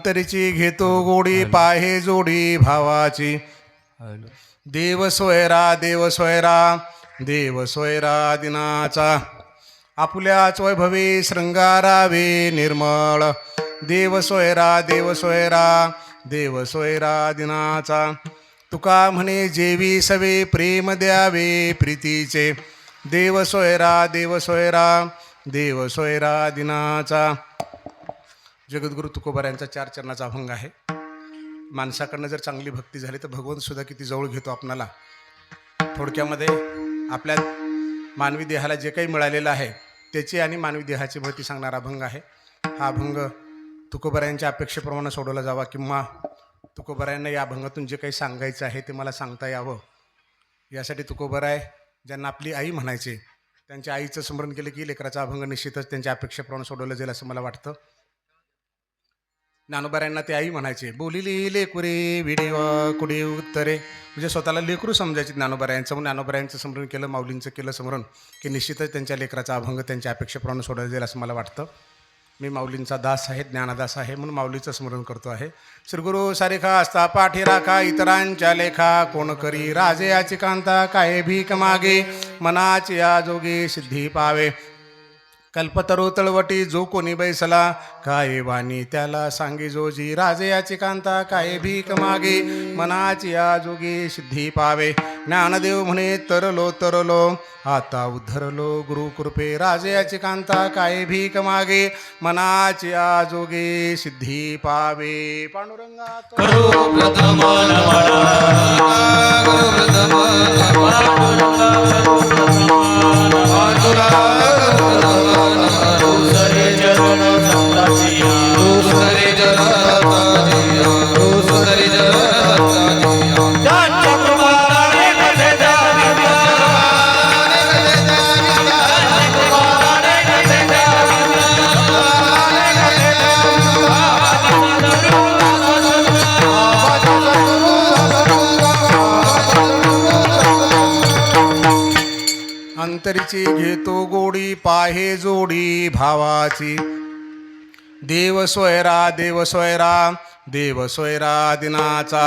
अंतरीची घेतो गोडी पाहे जोडी भावाची. देव सोयरा देव सोयरा देव सोयरा दिनाचा. आपुल्याच वैभवी शृंगारावे निर्मळ. देव सोयरा देव सोयरा देव सोयरा दिनाचा. तुका म्हणे जेवी सवे प्रेम द्यावे प्रीतीचे. देव सोयरा देव सोयरा देव सोयरा दिनाचा. जगद्गुरु तुकोबारायांचा 4 चरणाचा अभंग आहे. माणसाकडनं जर चांगली भक्ती झाली तर भगवंत सुद्धा किती जवळ घेतो आपणाला. थोडक्यामध्ये आपल्या मानवी देहाला जे काही मिळालेलं आहे त्याची आणि मानवी देहाची भक्ती सांगणारा अभंग आहे. हा अभंग तुकोबारायांच्या अपेक्षेप्रमाणे सोडवला जावा किंवा तुकोबारायांना या अभंगातून जे काही सांगायचं आहे ते मला सांगता यावं यासाठी तुकोबाराय ज्यांना आपली आई म्हणायचे त्यांच्या आईचं स्मरण केलं की लेकराचा अभंग निश्चितच त्यांच्या अपेक्षेप्रमाणे सोडवलं जाईल असं मला वाटतं. ज्ञानोबारायांना ते आई म्हणायचे. बोलिली लेकुरे विडीव कुडी उत्तरे म्हणजे स्वतःला लेकरू समजायचे ज्ञानोबारायांचं. म्हणून ज्ञानोबारायांचं स्मरण केलं, माऊलींचं केलं स्मरण की निश्चितच त्यांच्या लेकराचा अभंग त्यांच्या अपेक्षेप्रमाणे सोडवला जाईल असं मला वाटतं. मी माऊलींचा दास आहे, ज्ञानदास आहे म्हणून माऊलीचं स्मरण करतो आहे. श्रीगुरु सारिखा असता पाठी राखा इतरांच्या लेखा. कोण करी राजे याची कांता काय भीक मागे. मनाची या जोगी सिद्धी पावे. कल्पतरू तळवटी जो कोणी बैसला. काय वाणी त्याला सांगे जोजी. राजे याची कांता काय भीक मागे. मनाची या जोगी सिद्धी पावे. ज्ञानदेव म्हणे तरलो तरलो आता उद्धरलो गुरु कृपे. राजे याची कांता काय भीक मागे. मनाची या जोगी सिद्धी पावे. पांडुरंगा करो प्रथम अंतरीची घेतो गोडी पाहे जोडी भावाची. देव सोयरा देव सोयरा देव सोयरा दिनाचा.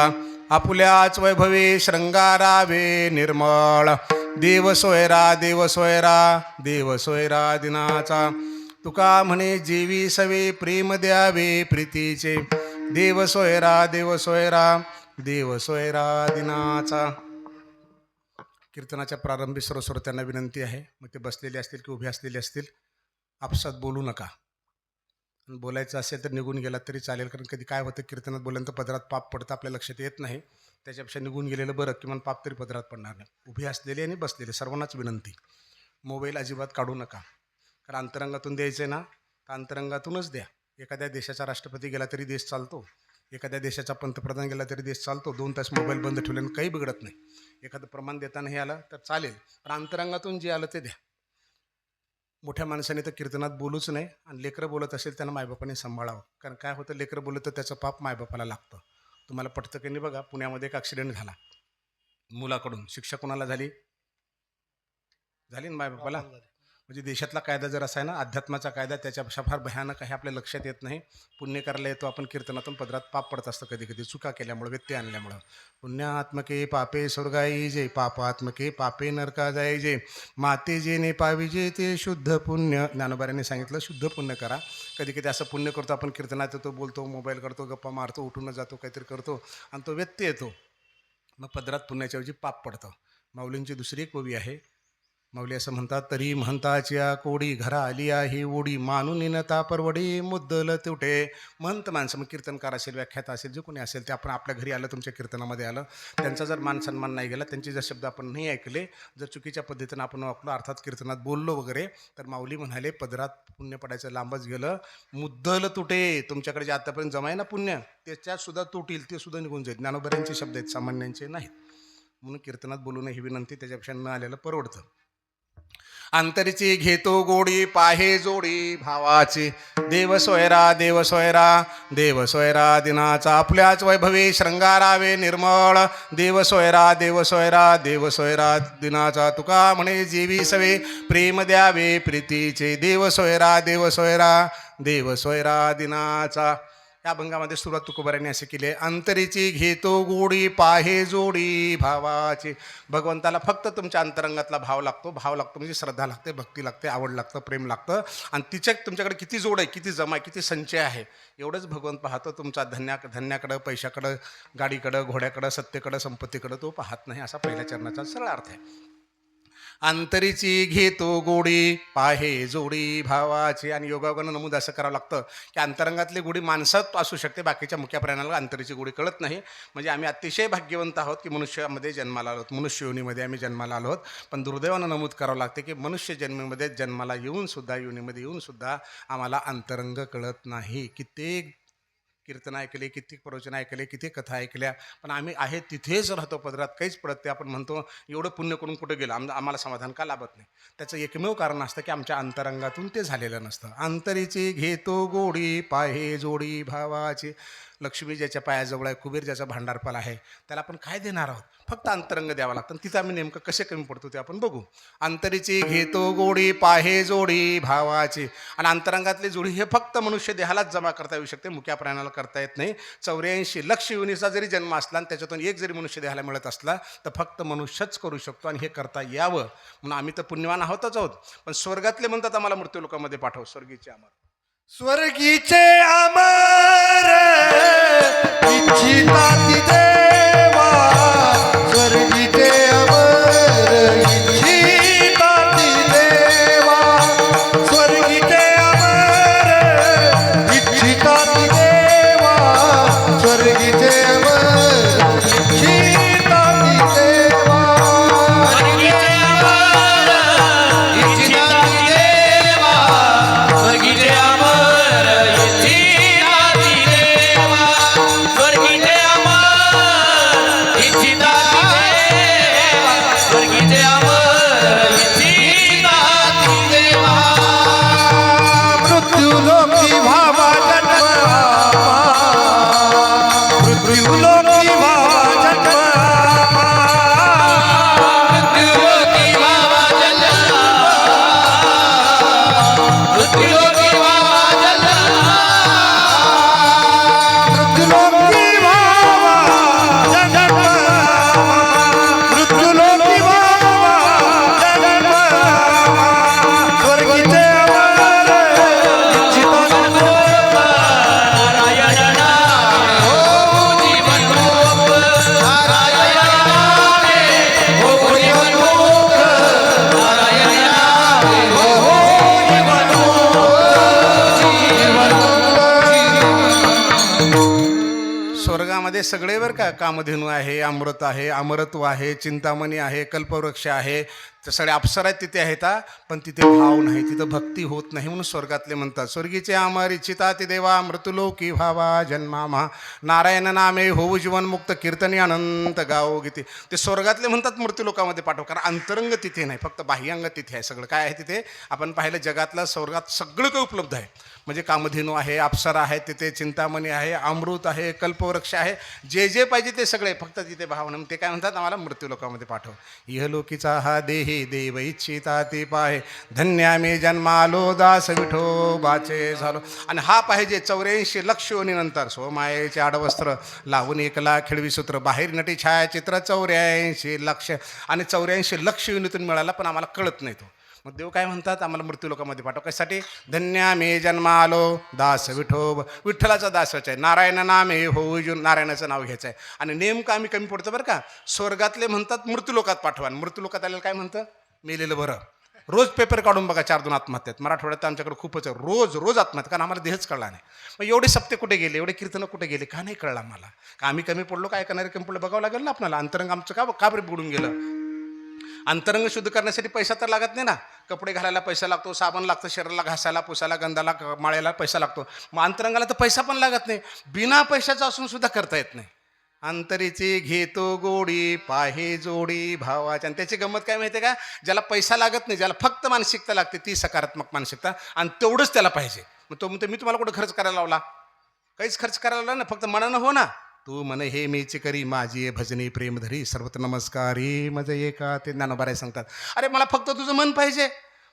आपुल्याच वैभवे शृंगारावे निर्मळ. देव सोयरा देव सोयरा देव सोयरा दिनाचा. तुका म्हणे जेवी सवे प्रेम द्यावे प्रीतीचे. देव सोयरा देव सोयरा देव सोयरा दिनाचा. कीर्तनाच्या प्रारंभी सर्व श्रोत्यांना विनंती आहे, मग ते बसलेले असतील की उभे असलेले असतील, आपसात बोलू नका. बोलायचं असेल तर निघून गेलात तरी चालेल, कारण कधी काय होतं कीर्तनात बोलल्यानंतर पदरात पाप पडतं आपल्या लक्षात येत नाही. त्याच्यापेक्षा निघून गेलेलं बरं, किमान पाप तरी पदरात पडणार नाही. उभे असलेले आणि बसलेले सर्वांनाच विनंती, मोबाईल अजिबात काढू नका. कारण अंतरंगातून द्यायचं आहे ना तर अंतरंगातूनच द्या. एखाद्या देशाचा राष्ट्रपती गेला तरी देश चालतो, एखाद्या देशाचा पंतप्रधान गेला तरी देश चालतो. 2 तास मोबाईल बंद ठेवल्यानं काही बिघडत नाही. एखादं प्रमाण देताना हे आलं तर चालेल, पण अंतरंगातून जे आलं ते द्या. मोठ्या माणसाने तर कीर्तनात बोलूच नाही, आणि लेकरं बोलत असेल त्यांना मायबापाने सांभाळावं. कारण काय होतं, लेकरं बोलत तर त्याचं पाप मायबापाला लागतं. तुम्हाला पटतं की नाही बघा, पुण्यामध्ये एक ॲक्सिडेंट झाला मुलाकडून. शिक्षा कोणाला झाली? झाली ना मायबापाला. म्हणजे देशातला कायदा जर असा आहे ना, अध्यात्माचा कायदा, त्याच्यापेक्षा फार भयानक आहे, आपल्या लक्षात येत नाही. पुण्य करायला येतो आपण कीर्तनातून, पदरात पाप पडत असतं कधी कधी चुका केल्यामुळे, व्यत्यय आणल्यामुळं. पुण्यात्मके पापे स्वर्गाई जे, पापात्मके पापे नरका जाय जे. माते जे ने पाविजे ते शुद्ध पुण्य. ज्ञानोबारांनी सांगितलं शुद्ध पुण्य करा. कधी कधी असं पुण्य करतो आपण, कीर्तनात येतो, बोलतो, मोबाईल करतो, गप्पा मारतो, उठून जातो, काहीतरी करतो आणि तो व्यत्यय येतो. मग पदरात पुण्याच्या ऐवजी पाप पडतं. माऊलींची दुसरी एक ओवी आहे. माऊली असं म्हणतात, तरी म्हणताच्या कोडी घरा आली आहे ओढी. मानून नता परवडी मुद्दल तुटे. म्हणत माणसं, मग कीर्तनकार असेल, व्याख्याता असेल, जे कोणी असेल ते आपण आपल्या घरी आलं, तुमच्या कीर्तनामध्ये आलं, त्यांचा जर मान सन्मान नाही गेला, त्यांचे जर शब्द आपण नाही ऐकले, जर चुकीच्या पद्धतीनं आपण वापरलो, अर्थात कीर्तनात बोललो वगैरे, तर माऊली म्हणाले पदरात पुण्य पडायचं लांबच गेलं. मुद्दल तुटे. तुमच्याकडे जे आतापर्यंत जमाय ना पुण्य, त्याच्यात सुद्धा तुटील, ते सुद्धा निघून जाईल. ज्ञानोबारांचे शब्द आहेत, सामान्यांचे नाहीत. म्हणून कीर्तनात बोलू नये ही विनंती, त्याच्यापेक्षा न आलेलं परवडतं. अंतरीची घेतो गोडी पाहे जोडी भावाची. देव सोयरा देव सोयरा देव सोयरा दिनाचा. आपल्याच वैभवी शृंगारावे निर्मळ. देव सोयरा देव सोयरा देव सोयरा दिनाचा. तुका म्हणे जेवी सवे प्रेम द्यावे प्रीतीचे. देव सोयरा देव सोयरा देव सोयरा दिनाचा. या अभंगामध्ये सुरुवात तुकोबारांनी असे केली आहे, अंतरीची घेतो गोडी पाहे जोडी भावाची. भगवंताला फक्त तुमच्या अंतरंगातला भाव लागतो म्हणजे श्रद्धा लागते, भक्ती लागते, आवड लागतं, प्रेम लागतं. आणि तुमच्याकडे किती जोड आहे, किती जमा आहे, किती संचय आहे, एवढंच भगवंत पाहतो. तुमचा धन्याकडं, पैशाकडं, गाडीकडं, घोड्याकडं, सत्तेकडं, संपत्तीकडं तो पाहत नाही. असा पहिल्या चरणाचा सरळ अर्थ आहे. अंतरीची घेतो गोडी पाहे जोडी भावाची. आणि योगायोगानं नमूद असं करावं लागतं की अंतरंगातली गोडी माणसात असू शकते, बाकीच्या मुख्या प्राण्याला अंतरीची गोडी कळत नाही. म्हणजे आम्ही अतिशय भाग्यवंत आहोत की मनुष्यामध्ये जन्माला आलो, मनुष्य योनीमध्ये आम्ही जन्माला आलो आहोत. पण दुर्दैवानं नमूद करावं लागते की मनुष्य जन्मामध्ये जन्माला येऊनसुद्धा, योनीमध्ये येऊनसुद्धा आम्हाला अंतरंग कळत नाही. कित्येक कीर्तन ऐकले, कित्येक प्रवचन ऐकले, किती कथा ऐकल्या, पण आम्ही आहे तिथेच राहतो, पदरात काहीच पडत ते. आपण म्हणतो एवढं पुण्य करून कुठे गेलं, आम्हाला समाधान का लाभत नाही. त्याचं एकमेव कारण असतं की आमच्या अंतरंगातून ते झालेलं नसतं. अंतरीची घेतो गोडी पाहे जोडी भावाची. लक्ष्मी ज्याच्या पायाजवळ आहे, कुबेर ज्याचा भांडारपाल आहे, त्याला आपण काय देणार आहोत? फक्त अंतरंग द्यावं लागतं. तिथं आम्ही नेमकं कसे कमी पडतो ते आपण बघू. अंतरीची घेतो गोडी पाहे जोडी भावाची. आणि अंतरंगातली जोडी हे फक्त मनुष्य देहालाच जमा करता येऊ शकते, मुक्या प्राण्याला करता येत नाही. 84 लक्ष योनीचा जरी जन्म असला आणि त्याच्यातून एक जरी मनुष्य देहाला मिळत असला तर फक्त मनुष्यच करू शकतो. आणि हे करता यावं म्हणून आम्ही तर पुण्यवान आहोतच आहोत. पण स्वर्गातले म्हणतात आम्हाला मृत्यूलोकामध्ये पाठव. स्वर्गीचे अमर, स्वर्गीचे अमर इच्छिताती देवा, स्वर्गीचे अमर इच्छिताती देवा, स्वर्गीचे अमर इच्छिताती देवा, स्वर्गीचे अमर इच्छिताती देवा, स्वर्गीचे अमर इच्छिताती देवा, स्वर्गीचे अमर इच्छिताती देवा, स्वर्गीचे अमर इच्छिताती देवा, स्वर्गीचे अमर इच्छिताती देवा. मृत्यूलोकी भावा जन्म, मृत्यूलोकी भावा जन्म, मृत्युलोकी भावा जन्म, मृत्युलोकी भावा जन्म, मृत्यूलोकी भावा जन्म, मृत्यूलोकी भावा जन्म, स्वर्गीचे अमर इच्छिताती देवा, नारायण नामे हो जीवन मुक्त, नारायण नामे हो जीवन मुक्त, नारायण नामे हो जीवन स्वर्गामध्ये सगळे बरं का, कामधेनू आहे, अमृत आहे, अमरत्व आहे, चिंतामणी आहे, कल्पवृक्ष आहे, ते सगळे अप्सरा तिथे आहेत. पण तिथे भाव नाही, तिथं भक्ती होत नाही. म्हणून स्वर्गातले म्हणतात स्वर्गीचे अमर इच्छिताती देवा, मृत्युलोकी भावा जन्मामा, नारायण नामे होऊ जीवनमुक्त, कीर्तनी अनंत गाओ गीते. ते स्वर्गातले म्हणतात मृत्यूलोकामध्ये पाठव, कारण अंतरंग तिथे नाही, फक्त बाह्यांग तिथे आहे. सगळं काय आहे तिथे आपण पाहिलं, जगातलं स्वर्गात सगळं काही उपलब्ध आहे. म्हणजे कामधेनू आहे, अप्सरा आहे तिथे, चिंतामणी आहे, अमृत आहे, कल्पवृक्ष आहे, जे जे पाहिजे ते सगळे, फक्त तिथे भाव नाही. ते काय म्हणतात, आम्हाला मृत्यूलोकामध्ये पाठव. इहलोकीचा हा देही देव इच्छिता ते पाहे, धन्यामे जन्मालो दास विठोबाचे झालो. आणि हा पाहिजे 84 लक्ष योनीनंतर, सोमायेचे आडवस्त्र लावून एकला खेळवी सूत्र, बाहेर नटी छायाचित्र 84 लक्ष. आणि 84 लक्ष योनीतून मिळाला, पण आम्हाला कळत नाही तो. मग देव काय म्हणतात, आम्हाला मृत्यूलोकामध्ये पाठव. कशासाठी? धन्यामे जन्मालो दास विठोब, विठ्ठलाचा दासच आहे. नारायण नामे होऊ जून, नारायणाचं नाव घ्यायचं आहे. आणि नेमकं आम्ही कमी पडतो बरं का. स्वर्गातले म्हणतात मृत्यूलोकात पाठवा, आणि मृत्यूलोकात आलेलं काय म्हणतं, मेलेलं बरं. रोज पेपर काढून बघा, 4-2 आत्महत्यात मराठवाड्यात आमच्याकडे खूपच आहे. रोज आत्महत्या, कारण आम्हाला देहच कळला नाही. मग एवढे सप्ते कुठे गेले, एवढे कीर्तनं कुठे गेले, का नाही कळलं आम्हाला? का आम्ही कमी पडलो, काय करणारे कमी पडलो बघावं लागेल ना आपल्याला. अंतरंग आमचं का बरं बुडून गेलं? अंतरंग शुद्ध करण्यासाठी पैसा तर लागत नाही ना. कपडे घालायला पैसा लागतो, साबण लागतं, शरीराला घासायला, पुसायला, गंधाला, माळ्याला पैसा लागतो. मग अंतरंगाला तर पैसा पण लागत नाही, बिना पैशाचा असून सुद्धा करता येत नाही. अंतरीची घेतो गोडी पाहे जोडी भावाची. आणि त्याची गंमत काय माहिती आहे का, ज्याला पैसा लागत नाही, ज्याला फक्त मानसिकता लागते, ती सकारात्मक मानसिकता, आणि तेवढंच त्याला पाहिजे. मग तो म्हणतो, मी तुम्हाला कुठं खर्च करायला लावला? काहीच खर्च करायला लावला ना, फक्त मनानं हो ना. तू म्हणे हे मीची करी माझी भजनी प्रेमधरी, सर्वत्र नमस्कारी मज एका. ते ज्ञानोबाराय सांगतात, अरे मला फक्त तुझं मन पाहिजे.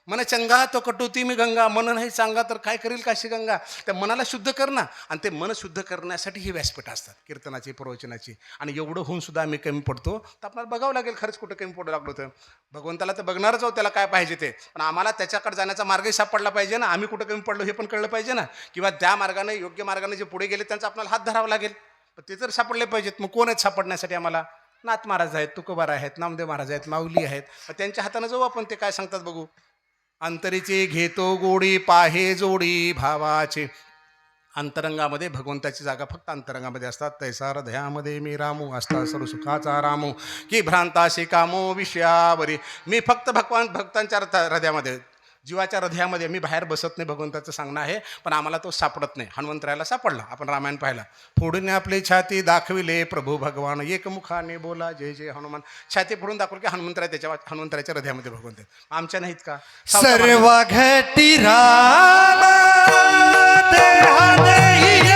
मन चंगा तो कटुती मी गंगा, मन नाही चांगा तर काय करील काशी गंगा. त्या मनाला शुद्ध कर ना, आणि ते मन शुद्ध करण्यासाठी ही व्यासपीठ असतात कीर्तनाची, प्रवचनाची. आणि एवढं होऊन सुद्धा आम्ही कमी पडतो, तर आपल्याला बघावं लागेल खरंच कुठं कमी पडू लागलो तर. भगवंताला तर बघणारच आहोत, त्याला काय पाहिजे ते, पण आम्हाला त्याच्याकडे जाण्याचा मार्गही सापडला पाहिजे ना. आम्ही कुठं कमी पडलो हे पण कळलं पाहिजे ना, किंवा त्या मार्गाने, योग्य मार्गाने जे पुढे गेले त्यांचा आपल्याला हात धरावा लागेल. पण ते तर सापडले पाहिजेत. मग कोण आहेत सापडण्यासाठी आम्हाला? नाथ महाराज आहेत, तुकोबार आहेत, नामदेव महाराज आहेत, माऊली आहेत. त्यांच्या हाताने जाऊ आपण, ते काय सांगतात बघू. अंतरीचे घेतो गोडी पाहे जोडी भावाचे. अंतरंगामध्ये भगवंताची जागा फक्त अंतरंगामध्ये असतात. तैसा हृदयामध्ये मी रामू असता सर्व सुखाचा रामू, की भ्रांताशी कामो विषयावरी. मी फक्त भक्तांच्या हृदयामध्ये, जीवाच्या हृदयामध्ये, मी बाहेर बसत नाही. भगवंताचं सांगणं आहे, पण आम्हाला तो सापडत नाही. हनुमंतरायाला सापडला, आपण रामायण पाहिला. फोडून आपली छाती दाखविले प्रभू भगवान, एकमुखाने बोला जय जय हनुमान. छाती फोडून दाखवलं की हनुमंतरायाच्या हृदयामध्ये भगवंत आहे. आमच्या नाहीत का? सर्व घटी राम देहाने एक,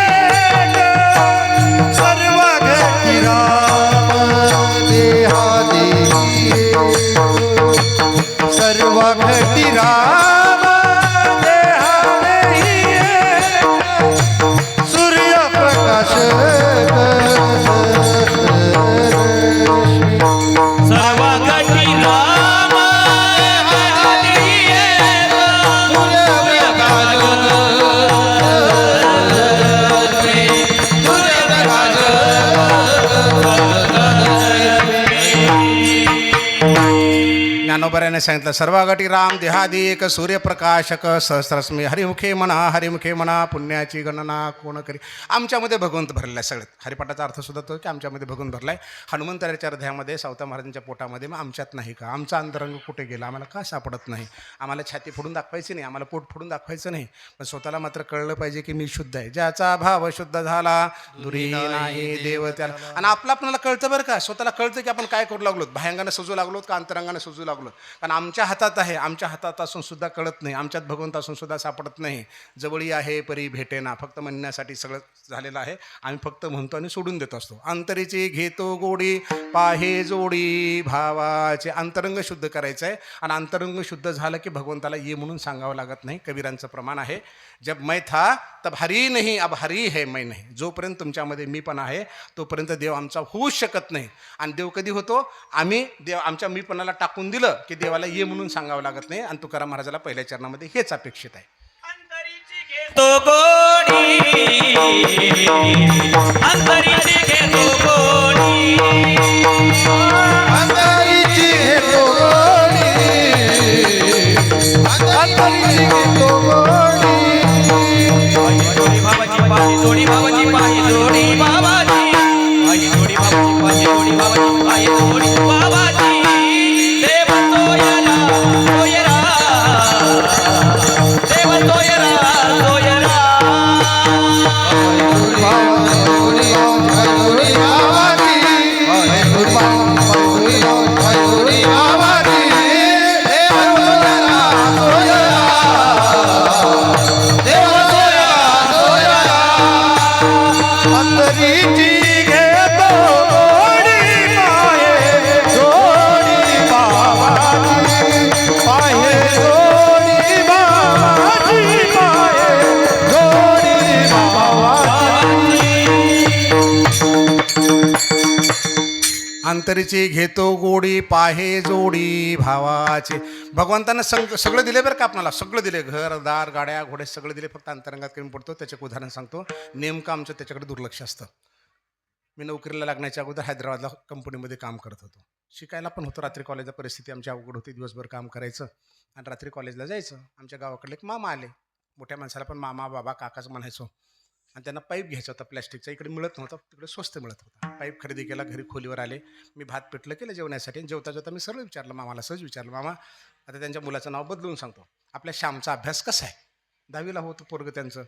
सर्व घटी राम देहाने एक, सर्व घटी राम देहाने एक, सूर्यप्रकाश सर्व घटी राम हरी एक, ज्ञानोबराने सांगितलं, सर्वागटी राम देहादी एक, सूर्यप्रकाशक सहस्रस्मी, हरिमुखे म्हणा पुण्याची गणना कोण करी. आमच्यामध्ये भगवंत भरलेला आहे सगळ्यात. हरिपाठाचा अर्थ सुद्धा तो की आमच्यामध्ये भगवंत भरला आहे. हनुमंतराच्या हृदयामध्ये, सावता महाराजांच्या पोटामध्ये. मग आमच्यात नाही का? आमचा अंतरंग कुठे गेला? आम्हाला का सापडत नाही? आम्हाला छाती फोडून दाखवायची नाही, आम्हाला पोट फोडून दाखवायचं नाही, पण स्वतःला मात्र कळलं पाहिजे की मी शुद्ध आहे. ज्याचा भाव शुद्ध झाला दुरी नाही देव त्याला. आणि आपल्याला कळतं बरं का, स्वतःला कळतं की आपण काय करू लागलो, बाह्यांगानं सजू लागलो का अंतरंगानं सजू लागलो. कारण आमच्या हातात आहे, आमच्या हातात असून सुद्धा कळत नाही, आमच्यात भगवंत असून सुद्धा सापडत नाही. जवळी आहे परी भेटेना, फक्त म्हणण्यासाठी सगळं झालेलं आहे. आम्ही फक्त म्हणतो आणि सोडून देत असतो. अंतरीची घेतो गोडी पाहे जोडी भावाचे. अंतरंग शुद्ध करायचं आहे, आणि अंतरंग शुद्ध झालं की भगवंताला ये म्हणून सांगावं लागत नाही. कबीरांचं प्रमाण आहे, जब मैं था तब हरी नहीं, अब हरी है मैं नहीं. जोपर्यंत तुमच्यामध्ये मी पण आहे तोपर्यंत देव आमचा होऊच शकत नाही. आणि देव कधी होतो? आम्ही देव आमच्या मीपणाला टाकून दिलं की देवाला ये म्हणून सांगावं लागत नाही. आणि तुकाराम महाराजाला पहिल्या चरणामध्ये हेच अपेक्षित आहे. तो गोडी अंतरीची घेतो गोडी, अंतरीची घेतो गोडी, अंतरीची घेतो गोडी, जोडी बाबाची पाही जोडी बाबाची पाही जोडी बाबाची पाही जोडी बाबाची पाही जोडी बाबाची पाही जोडी बाबाची. देव सोयरा सोयरा, देव सोयरा सोयरा, अंतरीची घेतो गोडी पाहे जोडी बाबाची, पाहे जोडी बाबाची, पाहे जोडी बाबाची. अंतरीची घेतो गोडी पाहे जोडी भावाचे. भगवंतानं सगळं दिले बरं का, आपल्याला सगळं दिले, घर दार गाड्या घोडे सगळं दिले, फक्त अंतरंगात कमी पडतो. त्याचे एक उदाहरण सांगतो. नेमकं आमचं त्याच्याकडे दुर्लक्ष असतं. मी नोकरीला लागण्याच्या अगोदर हैदराबादला कंपनीमध्ये काम करत होतो. शिकायला पण होतो. रात्री कॉलेजला परिस्थिती आमची अवघड होती, दिवसभर काम करायचं आणि रात्री कॉलेजला जायचं. आमच्या गावाकडले एक मामा आले. मोठ्या माणसाला पण मामा बाबा काकाच म्हणायचो. आणि त्यांना पाईप घ्यायचा होता प्लॅस्टिकचा. इकडे मिळत नव्हता, तिकडे स्वस्त मिळत होता. पाईप खरेदी केला, घरी खोलीवर आले. मी भात पिठलं केलं जेवण्यासाठी. जेवता जेवता मी सरळ विचारलं मामाला, सहज विचारलं, मामा आता त्यांच्या मुलाचं नाव बदलून सांगतो, आपल्या श्यामचा अभ्यास कसा आहे? 10वीला होतं पोरगं त्यांचं.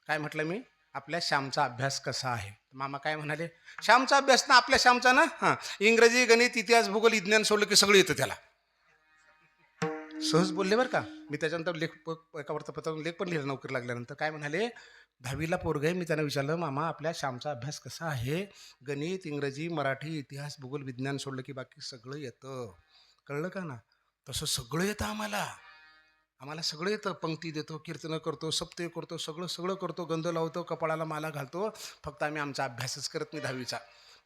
काय म्हटलं मी? आपल्या श्यामचा अभ्यास कसा आहे? मामा काय म्हणाले? श्यामचा अभ्यास ना, आपल्या श्यामचा ना, हां, इंग्रजी गणित इतिहास भूगोल विज्ञान सोडलं की सगळं येतं त्याला. सहज बोलले बरं का. मी त्याच्यानंतर एका वृत्तपत्रातून लेख पण लिहिला नोकरी लागल्यानंतर. काय म्हणाले? 10वीला पोरगं आहे. मी त्यांना विचारलं, मामा आपल्या श्यामचा अभ्यास कसा आहे? गणित इंग्रजी मराठी इतिहास भूगोल विज्ञान सोडलं की बाकी सगळं येतं. कळलं का ना? तसं सगळं येतं आम्हाला. आम्हाला सगळं येतं, पंक्ती देतो, कीर्तनं करतो, सप्ते करतो, सगळं सगळं करतो, गंध लावतो, कपाळाला माला घालतो. फक्त आम्ही आमचा अभ्यासच करत नाही 10वीचा.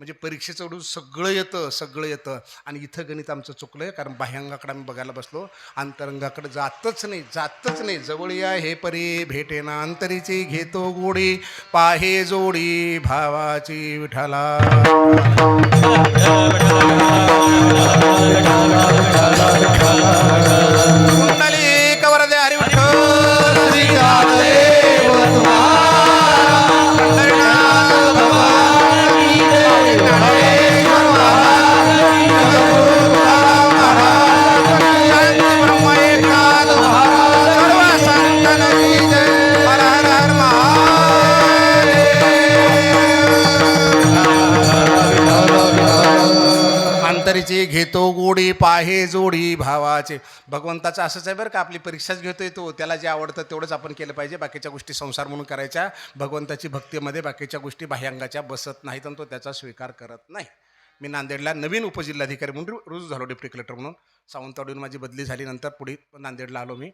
म्हणजे परीक्षेचं एवढं सगळं येतं, सगळं येतं. आणि इथं गणित आमचं चुकलं आहे, कारण बाह्यांगाकडे आम्ही बघायला बसलो, अंतरंगाकडे जातच नाही, जातच नाही. जवळ या हे परी भेटेना अंतरीची घेतो गोडी, पाहे जोडी भावाची विठाला. कुंडली कवरदे हरी विठ्ठल श्री रामदेव तुम्हारा, पंढरीनाथ भगवान की जय, ज्ञानेश्वर महाराज, जगद्गुरु तुकाराम महाराज की जय, ब्रह्म एकनाथ महाराज, सर्व संतन की जय. हर हर हर महादेव. अंतरीची घेतो गोडी, पाहे जोडी भावाचे. भगवंताचं असंच आहे बरं का, आपली परीक्षाच घेतोय तो, त्याला जे आवडतं तेवढंच आपण केलं पाहिजे, बाकीच्या गोष्टी संसार म्हणून करायच्या. भगवंताची भक्तीमध्ये बाकीच्या गोष्टी बाह्यांगाच्या बसत नाहीत आणि तो त्याचा स्वीकार करत नाही. मी नांदेडला नवीन उपजिल्हाधिकारी म्हणून रुजू झालो, डेप्टी कलेक्टर म्हणून. सावंतवाडीहून माझी बदली झाली, नंतर पुढे नांदेडला आलो मी.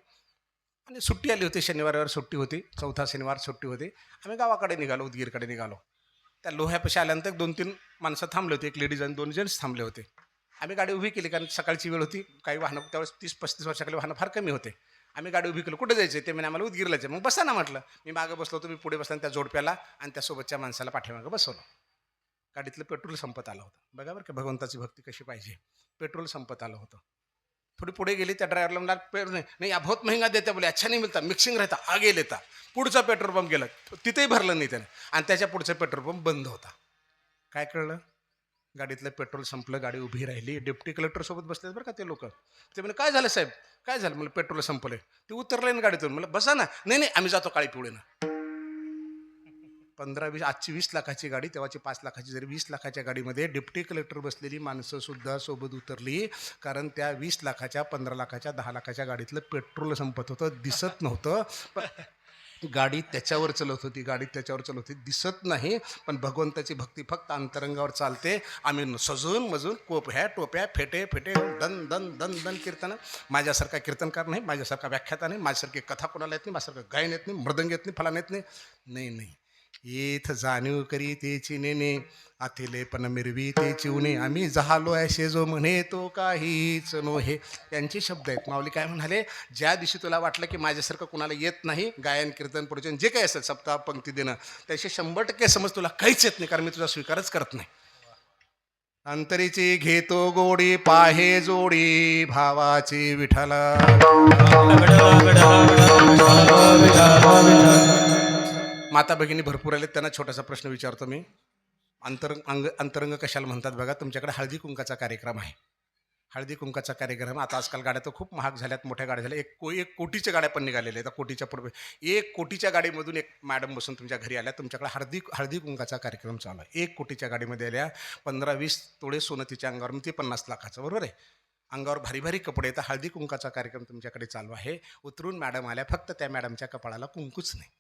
आणि सुट्टी आली होती, शनिवारवर सुट्टी होती, चौथा शनिवार सुट्टी होती. आम्ही गावाकडे निघालो, उदगीरकडे निघालो. त्या लोह्यापाशी आल्यानंतर 2-3 माणसं थांबले होते, एक लेडीज आणि 2 जेंट्स थांबले होते. आम्ही गाडी उभी केली, कारण सकाळची वेळ होती, काही वाहनं त्यावेळेस 30-35 वर्षाखाली वाहनं फार कमी होते. आम्ही गाडी उभी केली, कुठे जायचं ते म्हणे आम्हाला उदगीरला जायचं. मग बसा ना म्हटलं. मी मागं बसलो होतो, मी पुढे बसला, त्या जोडप्याला आणि त्यासोबतच्या माणसाला पाठीमागं बसवलं. गाडीतलं पेट्रोल संपत आलं होतं. बघा बरं का भगवंताची भक्ती कशी पाहिजे. पेट्रोल संपत आलं होतं. थोडी पुढे गेली, त्या ड्रायव्हरला म्हणला नाही या बहुत महंगा देता, बोले अच्छा नाही मिळता, मिक्सिंग राहता, आगे लेता. पुढचा पेट्रोल पंप गेला, तिथेही भरलं नाही त्याने, आणि त्याच्या पुढचा पेट्रोल पंप बंद होता. काय कळलं? गाडीतलं पेट्रोल संपलं, गाडी उभी राहिली. डेप्टी कलेक्टरसोबत बसले बरं का ते लोक. ते म्हणे काय झालं साहेब, काय झालं? मला पेट्रोल संपलंय. ते उतरले ना गाडीतून. मला बसा ना. नाही नाही आम्ही जातो काळी पिवळीनं. 15-20 आजची 20 लाखाची गाडी, तेव्हाची 5 लाखाची. जरी 20 लाखाच्या गाडीमध्ये डेप्टी कलेक्टर बसलेली माणसं सुद्धा सोबत उतरली, कारण त्या 20 लाखाच्या 15 लाखाच्या 10 लाखाच्या गाडीतलं पेट्रोल संपत होतं. दिसत नव्हतं, पण गाडी त्याच्यावर चलत होती, गाडी त्याच्यावर चलत होती, दिसत नाही. पण भगवंताची भक्ती फक्त अंतरंगावर चालते. आम्ही सजून मजून कोप्या टोप्या फेटे फेटे दन दन दन दन कीर्तन. माझ्यासारखा कीर्तनकार नाही, माझ्यासारखा व्याख्याता नाही, माझ्यासारखी कथा कोणाला येत नाही, माझ्यासारखं गायन येत नाही, मृदंग येत नाही, फलान येत नाही. नाही नाही, येथ जाणीव करी तेची नेने, आथिले पण मिरवी तेची उणे, आम्ही जहालो ऐसे जो म्हणे तो काहीच नोहे. यांचे शब्द आहेत. माऊली काय म्हणाले, ज्या दिवशी तुला वाटलं की माझ्यासारखं कुणाला येत नाही, गायन कीर्तन प्रवचन जे काही असेल, सप्ताह पंक्ती देणं, त्याशी 100% समज तुला काहीच येत नाही, कारण मी तुझा स्वीकारच करत नाही. अंतरीची घेतो गोडी, पाहे जोडी भावाची विठाला. माता भगिनी भरपूर आले, त्यांना छोटासा प्रश्न विचारतो मी. अंतरंग कशाला म्हणतात बघा. तुमच्याकडे हळदी कुंकाचा कार्यक्रम आहे. हळदी कुंकाचा कार्यक्रम आता आजकाल गाड्या तर खूप महाग झाल्यात, मोठ्या गाड्या झाल्या. एक कोटीच्या गाड्या पण निघालेल्या आहेत. कोटीच्या पूर्वी 1 कोटीच्या गाडीमधून एक मॅडम बसून तुमच्या घरी आल्या. तुमच्याकडे हळदी कुंकाचा कार्यक्रम चालू आहे. 1 कोटीच्या गाडीमध्ये आल्या. 15-20 तोळे सोनं तिच्या अंगावर, मग ते 50 लाखाचं, बरोबर आहे. अंगावर भारी भारी कपडे येतात. हळदी कुंकाचा कार्यक्रम तुमच्याकडे चालू आहे. उतरून मॅडम आल्या, फक्त त्या मॅडमच्या कपाळाला कुंकूच नाही.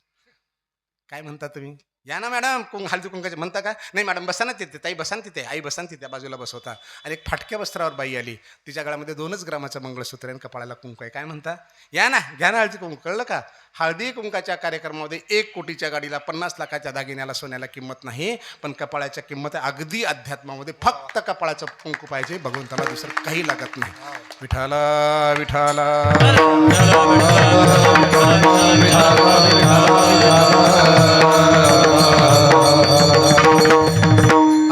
काय म्हणता तुम्ही? या ना मॅडम, हळदी कुंकाचे म्हणता का? नाही मॅडम बसा ना तिथे, ताई बसा ना तिथे, आई बसा ना तिथे, बाजूला बसवता. आणि एक फाटक्या वस्त्रावर बाई आली, तिच्या गळ्यामध्ये 2 ग्रामाचं मंगळसूत्र आणि कपाळाला कुंकू आहे. काय म्हणता? या ना, घ्या ना हळदी कुंकू. कळलं का? हळदी कुंकाच्या कार्यक्रमामध्ये 1 कोटीच्या गाडीला 50 लाखाच्या दागिन्याला सोन्याला किंमत नाही, पण कपाळाच्या किंमत आहे. अगदी अध्यात्मामध्ये फक्त कपाळाचं कुंकू पाहिजे, भगवंताला दुसरं काही लागत नाही. विठाला विठाला.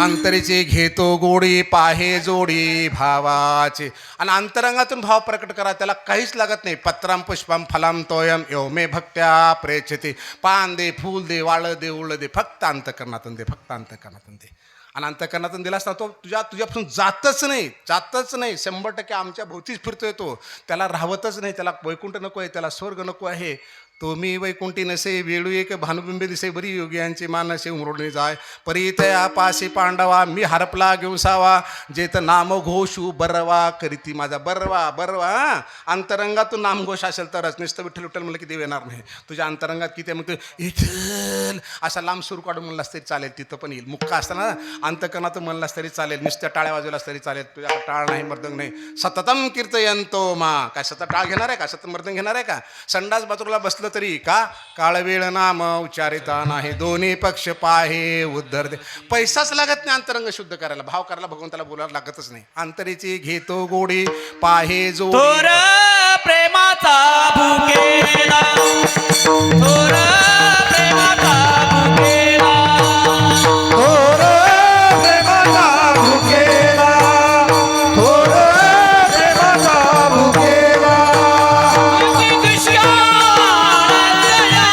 अंतरीची घेतो गोडी, पाहे जोडी भावाचे. आणि अंतरंगातून भाव प्रकट करा, त्याला काहीच लागत नाही. पत्राम पुष्पम फलाम तोयम यो मे भक्त्या प्रेचते. पान दे, फूल दे, वाळ दे, उळ दे, फक्त अंतकरणातून दे, फक्त अंतकरणातून दे. आणि अंतकरणातून दिलास ना, तो तुझ्यापासून जातच नाही, जातच नाही. 100% आमच्या भोवतीच फिरतोय तो. त्याला राहवतच नाही. त्याला वैकुंठ नको आहे, त्याला स्वर्ग नको आहे. तुम्ही वैकुंठी नसे वेळू एक भानुबिंबे दिसे बरी योग्यांची मानसे उमरोडणे जाय परितया पाशी पांडवा मी हरपला घेऊसावा जेत नाम घोषू बरवा करीती माझा बरवा बरवा हा? अंतरंगातून नामघोष असेल तरच नुसतं विठ्ठल विठ्ठल म्हणलं की देव येणार नाही. तुझ्या अंतरंगात किती आहे मग ते विठ्ठल असा लांब सूर काढून म्हणलास तरी चालेल, तिथं पण येईल. मुक्का असताना अंतकरणातून म्हणलास तरी चालेल, नुसत्या टाळ्या वाजवलास तरी चालेल. तुझ्या टाळ नाही मर्दंग नाही. सततम कीर्तयंतो मा काय सतत टाळ घेणार आहे का, सतत मर्दंग घेणार आहे का? संडास बाथरूमला बसलं तरी का काळवेळ नाम उच्चारिता नाही दोन्ही पक्ष पाहे उद्धर दे. पैसाच लागत नाही अंतरंग शुद्ध करायला, भाव करायला भगवंताला बोलायला लागतच नाही. अंतरीची घेतो गोडी पाहे जो थोर प्रेमाचा भुकेला, थोर प्रेमाचा भुकेला, थोर प्रेमाचा भुकेला, थोर प्रेमाचा भुकेला. अति दुष्काळ दया,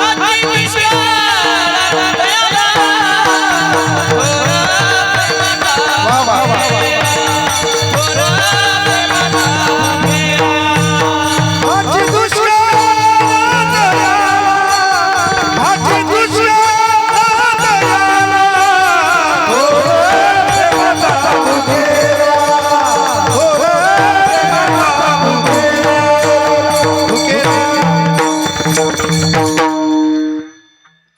अति दुष्काळ दयाला, थोर प्रेमाचा वा वा वा वा. थोर प्रेमाचा भुकेला. हाची दुष्काळ दयाला, हाची दुष्काळ दयाला, थोर प्रेमाचा भुकेला, थोर प्रेमाचा भुकेला, भुकेला.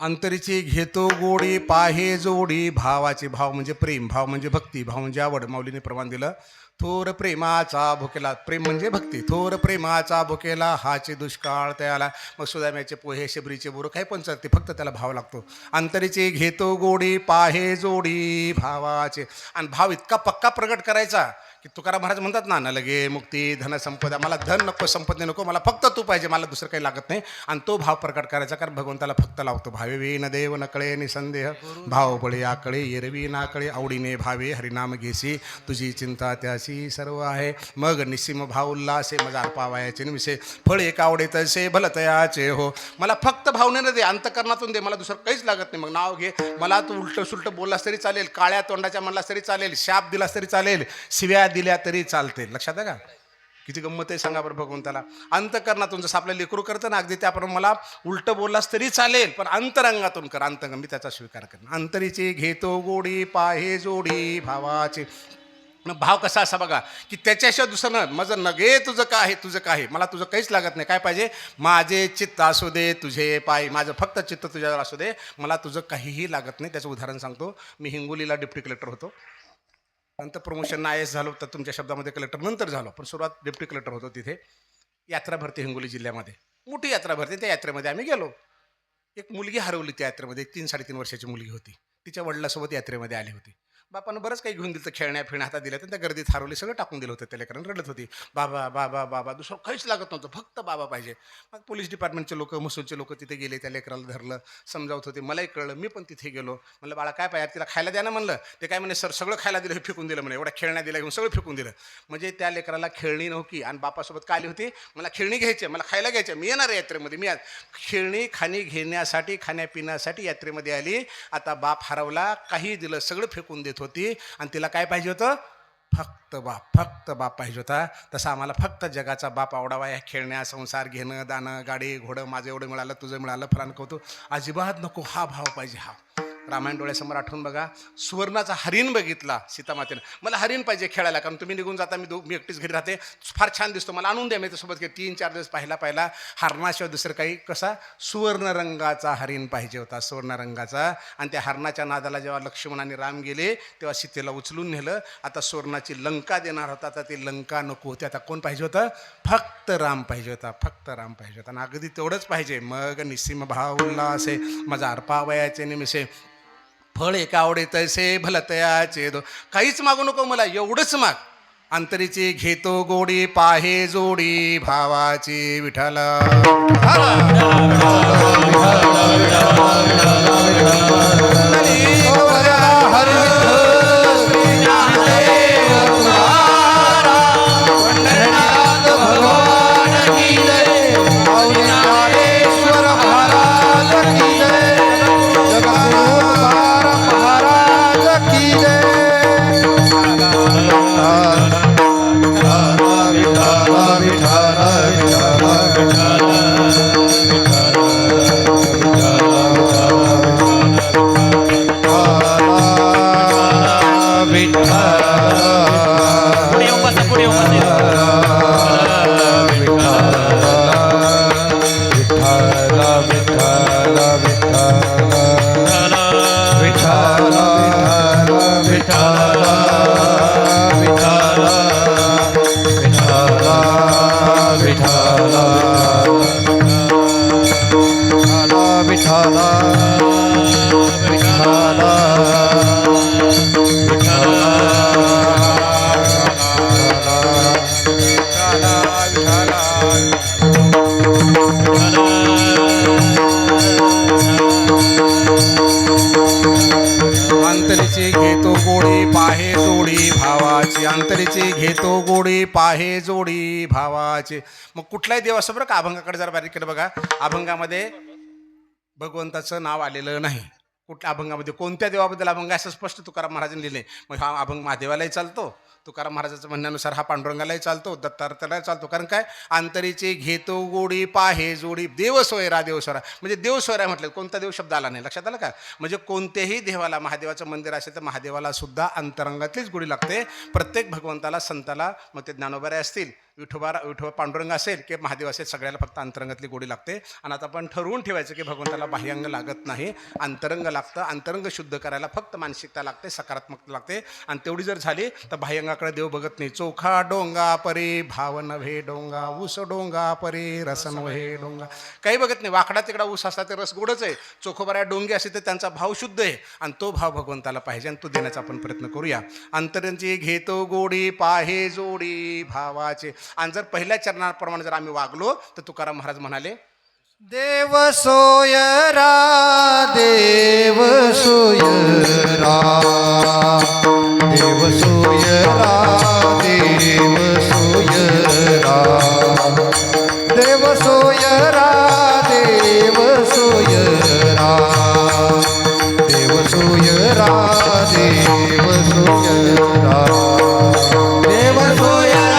अंतरीची घेतो गोडी पाहे जोडी भावाचे भाव म्हणजे प्रेम, भाव म्हणजे भक्ती, भाव म्हणजे आवड. माऊलीने प्रमाण दिलं थोर प्रेमाचा भुकेला, प्रेम म्हणजे भक्ती. थोर प्रेमाचा भुकेला हाचे दुष्काळ त्याला. मग सुदाम्याचे पोहे शबरीचे बोरं काही पण चालते, फक्त त्याला भाव लागतो. अंतरीची घेतो गोडी पाहे जोडी भावाचे. आणि भाव इतका पक्का प्रगट करायचा की तुकाराम महाराज म्हणतात ना, न लगे मुक्ती धन संपदा, मला धन नको संपत्ती नको, मला फक्त तू पाहिजे, मला दुसरं काही लागत नाही. आणि तो भाव प्रकट करायचा, कारण भगवंताला फक्त लावतो. भावे वी न देव न कळे निसंदेह भाव बळे आकळे एरवी ना कळे आवडीने भावे हरिनाम घेसी तुझी चिंता त्याची सर्व आहे. मग निसीम भाव उल्हासे मजा पावायाचे निमिषे फळ एक आवडे तसे भलतयाचे हो. मला फक्त भावनेनं दे, अंतकरणातून दे, मला दुसरं काहीच लागत नाही. मग नाव घे, मला तू उलटं सुलटं बोललास तरी चालेल, काळ्या तोंडाच्या म्हणलास तरी चालेल, शाप दिलास तरी चालेल, शिव्या दिल्या तरी चालते. लक्षात आहे का किती गंमत आहे सांगा बरं भगवंताला. अंतकरणातून जसं आपलं लेकरू करतं ना, अगदी त्याप्रमाणे मला उलटं बोललास तरी चालेल, पण अंतरंगातून कर, अंतरंग मी त्याचा स्वीकार कर. अंतरीची घेतो गोडी पाहे जोडी भावाचे. भाव कसा असा बघा की त्याच्याशिवाय दुसरं माझं नगे तुझं काय आहे, तुझं काय आहे, मला तुझं काहीच लागत नाही. काय पाहिजे, माझे चित्त असू दे तुझे पाय, माझं फक्त चित्त तुझ्यावर असू दे, मला तुझं काहीही लागत नाही. त्याचं उदाहरण सांगतो. मी हिंगोलीला डेप्टी कलेक्टर होतो, नंतर प्रमोशन IAS झालो, तर तुमच्या शब्दामध्ये कलेक्टर नंतर झालो, पण सुरुवात डेप्टी कलेक्टर होतो. तिथे यात्रा भरते हिंगोली जिल्ह्यामध्ये, मोठी यात्रा भरते. त्या यात्रेमध्ये आम्ही गेलो. एक मुलगी हरवली त्या यात्रेमध्ये, 3-3.5 वर्षाची मुलगी होती. तिच्या वडिलासोबत यात्रेमध्ये आली होती. बापानं बरंच काही घेऊन दिलं, तर खेळण्या हातात दिल्या, तर त्या गर्दीत हरवली, सगळं टाकून दिलं होतं. त्या लेकरांना रडत होती, बाबा बाबा बाबा, दुसरं काहीच लागत नव्हतं, फक्त बाबा पाहिजे. मग पोलीस डिपार्टमेंटचे लोक, महसूलचे लोक तिथे गेले, त्या लेकराला धरलं, समजावत होते. मलाही कळलं, मी पण तिथे गेलो. म्हणलं बाळा काय पाहिजे, तिला खायला द्या ना म्हणलं. ते काय म्हणे, सर सगळं खायला दिलं, हे फेकून दिलं म्हणे, एवढ्या खेळण्या दिल्या घेऊन सगळं फेकून दिलं. म्हणजे त्या लेकराला खेळणी नव्हती आणि बापासोबत काय आली होती, मला खेळणी घ्यायची, मला खायला घ्यायचं, मी येणार आहे यात्रेमध्ये. मी खेळणी खाणी घेण्यासाठी, खाण्यापिण्यासाठी यात्रेमध्ये आली. आता बाप हरवला, काही दिलं, सगळं फेकून देत होती. आणि तिला काय पाहिजे होतं, फक्त बाप पाहिजे होता. तसा आम्हाला फक्त जगाचा बाप आवडावा. या खेळण्या, संसार, घेणं दाणं, गाडी घोडं, माझं एवढं मिळालं, तुझं मिळालं, फलान कौतुक, अजिबात नको. हा भाव पाहिजे. हा रामायण डोळ्यासमोर आठवून बघा. सुवर्णाचा हरिण बघितला सीतामातेनं, मला हरिण पाहिजे खेळायला, कारण तुम्ही निघून जाता, मी एकटीच घरी राहते, फार छान दिसतो, मला आणून द्या. मी त्यासोबत 3-4 दिवस पाहिला हरणाशिवाय दुसरं काही. कसा, सुवर्ण रंगाचा हरिण पाहिजे होता, सुवर्ण रंगाचा. आणि त्या हरणाच्या नादाला जेव्हा लक्ष्मण आणि राम गेले, तेव्हा सीतेला उचलून नेलं. आता सुवर्णाची लंका देणार होता, आता ती लंका नको होती. आता कोण पाहिजे होतं, फक्त राम पाहिजे होता, फक्त राम पाहिजे होता. आणि अगदी तेवढंच पाहिजे. मग निसीम भाव उल्हासे माझा अर्पावयाचे निमिषे फळ एक आवडे तैसे भलतयाचे दो. काहीच मागू नको मला, एवढंच माग. अंतरीची घेतो गोडी पाहे जोडी भावाची विठाला. विठाला विठाला विठाला विठाला अंतरीची घेतो गोडी पाहे जोडी भावाचे. मग कुठलाही देव असं बरं का, अभंगाकडे जरा बारीक केलं बघा, अभंगामध्ये भगवंताचं नाव आलेलं नाही. कुठल्या अभंगामध्ये कोणत्या देवाबद्दल अभंग असं स्पष्ट तुकाराम महाराजांनी लिहिले. मग हा अभंग महादेवालाही चालतो, तुकाराम महाराजाचं म्हणण्यानुसार हा पांडुरंगालाही चालतो, दत्तात्रयालाही चालतो. कारण काय, अंतरीची घेतो गोडी पाहे जोडी देव सोयरा देव सोयरा, म्हणजे देव सोयरा म्हटलं, कोणता देव शब्द आला नाही, लक्षात आलं का. म्हणजे कोणत्याही देवाला, महादेवाचं मंदिर असेल तर महादेवाला सुद्धा अंतरंगातलीच गोडी लागते. प्रत्येक भगवंताला संताला, मग ते ज्ञानोबाराय असतील, विठोबा पांडुरंग असेल की महादेव असेल, सगळ्याला फक्त अंतरंगातली गोडी लागते. आणि आता आपण ठरवून ठेवायचं की भगवंताला बाह्यांग लागत नाही, अंतरंग लागतं. अंतरंग शुद्ध करायला फक्त मानसिकता लागते, सकारात्मकता लागते. आणि तेवढी जर झाली तर बाह्यंगाकडे देव बघत नाही. चोखा डोंगा परे भाव नव्हे डोंगा, ऊस डोंगा परे रस नव्हे डोंगा, काही बघत नाही. वाकडा तिकडा ऊस असला ते रस गोडच आहे, चोखोबऱ्या डोंगे असेल तर त्यांचा भाव शुद्ध आहे. आणि तो भाव भगवंताला पाहिजे आणि तो देण्याचा आपण प्रयत्न करूया. अंतरंची घेतो गोडी पाहे जोडी भावाचे. आणि जर पहिल्या चरणाप्रमाणे जर आम्ही वागलो तर तुकाराम महाराज म्हणाले, देव सोयरा देव सोयरा देव सोयरा देव सोयरा देव सोयरा देव सोयरा देव सोयरा देव सोयरा देव सोयरा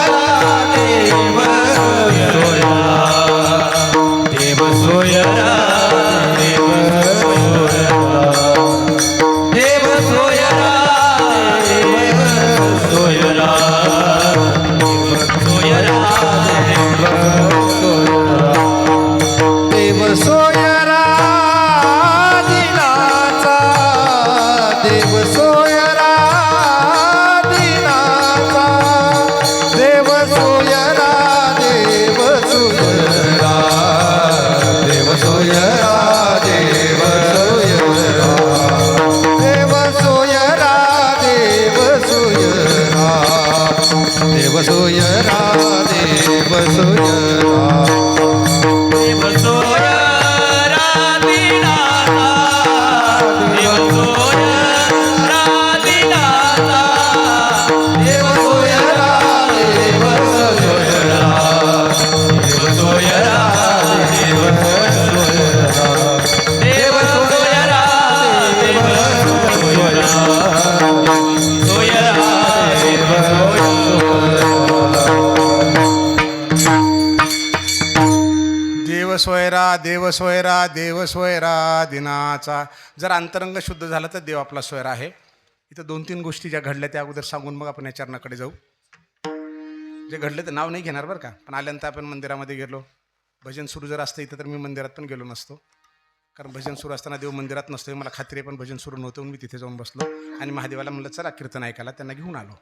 देव सोयरा देव सोयरा देव सोयरा देव सोयरा दिनाचा देव सोयरा दिनाचा देव सोयरा देव सोयरा देव सोयरा देव सोयरा देव सोयरा देव सोयरा देव सोयरा देव सोयरा देव सोयरा दिनाचा, देव सोयरा दिनाचा, देव सोयरा देव सोयरा देव सोयरा देव सोयरा देव सोयरा देव सोयरा सोयरा देव देव सोयरा देव सोयरा देव सोयरा दिनाचा. जर अंतरंग शुद्ध झालं तर देव आपला सोयरा आहे. इथं 2-3 गोष्टी ज्या घडल्या त्या अगोदर सांगून मग आपण या चरणाकडे जाऊ. जे घडले तर नाव नाही घेणार बरं का, पण आल्यानंतर आपण मंदिरामध्ये गेलो, भजन सुरू जर असतं इथं तर मी मंदिरात पण गेलो नसतो, कारण भजन सुरू असताना देव मंदिरात नसतो मला खात्री आहे. पण भजन सुरू नव्हतं म्हणून मी तिथे जाऊन बसलो आणि महादेवाला म्हणलं चला कीर्तन ऐकायला, त्यांना घेऊन आलो.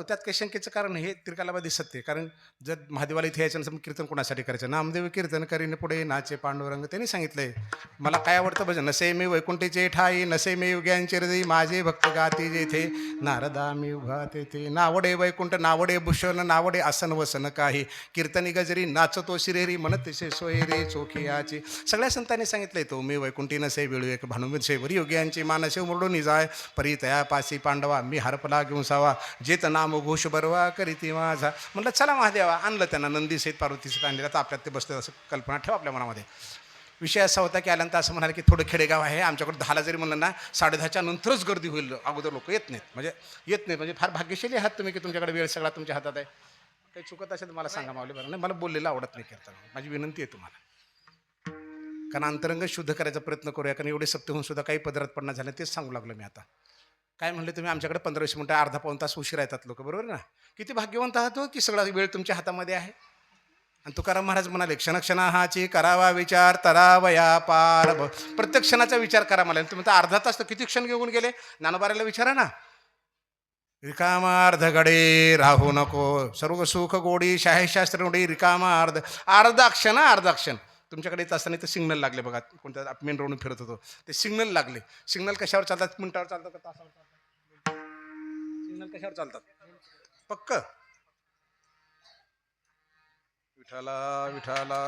त्यात काही शंकेचं कारण हे त्रिकालाबाधी सत्य. कारण जर महादेवाला इथे यायचं नसेल कीर्तन कोणासाठी करायचं, नामदेव कीर्तन करीन पुढे नाचे पांडुरंग, त्यांनी सांगितलंय. मला काय आवडतं भजन, नसे मी वैकुंठीचे ठाई, नसे मी युग्यांचे हृदय, माझे भक्त गाती जेथे, नारदा मी उभा तेथे, नावडे वैकुंठ नावडे भूषण, नावडे आसन वसन काही, कीर्तनी गजरी नाचतो शिरेरी, म्हणतसे सोयरे चोखियाची. सगळ्या संतांनी सांगितलंय, तो मी वैकुंठी नसे वेळू एक भानुमिसे वरी योग्यांची मानसे मुरडून जाय, परी तया पासी पांडवा मी हरपला घेऊन सावा, जेत नाम घोष बरवा करीती माझा. म्हटलं चला महादेवा, आणलं त्यांना नंदी सहित पार्वती सहित आणलेला, तर आपल्यात ते बसतं असं कल्पना ठेवा आपल्या मनामध्ये. विषय असा होता की आल्यानंतर असं म्हणाले की थोडं खेडेगाव आहे, आमच्याकडे 10ला जरी म्हणलं ना 10:30च्या नंतरच गर्दी होईल, अगोदर लोक येत नाहीत. म्हणजे फार भाग्यशाली आहात तुम्ही की तुमच्याकडे वेळ सगळा तुमच्या हातात आहे. काही चुकत असेल तर मला सांगा, मावले बरं नाही, मला बोललेलं आवडत नाही कीर्तन, माझी विनंती आहे तुम्हाला. कारण अंतरंग शुद्ध करायचा प्रयत्न करूया, कारण एवढे सप्ते होऊन सुद्धा काही पदरात पडणं झालं, तेच सांगू लागलो मी. आता काय म्हणले तुम्ही, आमच्याकडे 15-20 मिनटं अर्धा पाऊण तास उशीर येतात लोक, बरोबर ना. किती भाग्यवंत आहात की सगळा वेळ तुमच्या हातामध्ये आहे. आणि तुकाराम महाराज म्हणाले, क्षणक्षणाहाची करावा विचार तरावया पार. प्रत्येक क्षणाचा विचार करा मला. तुम्ही तर अर्धा तास तर किती क्षण घेऊन गेले, ज्ञानोबाराला विचारा ना. रिकामा अर्ध गडे राहू नको, सर्व सुख गोडी शाहीशास्त्र गोडी, रिकामा अर्धा क्षण तुमच्याकडे येत असताना ते सिग्नल लागले बघा, कोणत्या मेन रोडून फिरत होतो ते सिग्नल लागले. सिग्नल कशावर चालतात, मिनिटावर चालतात का तासावर चालतात, सिग्नल कशावर चालतात पक्क. विठाला विठाला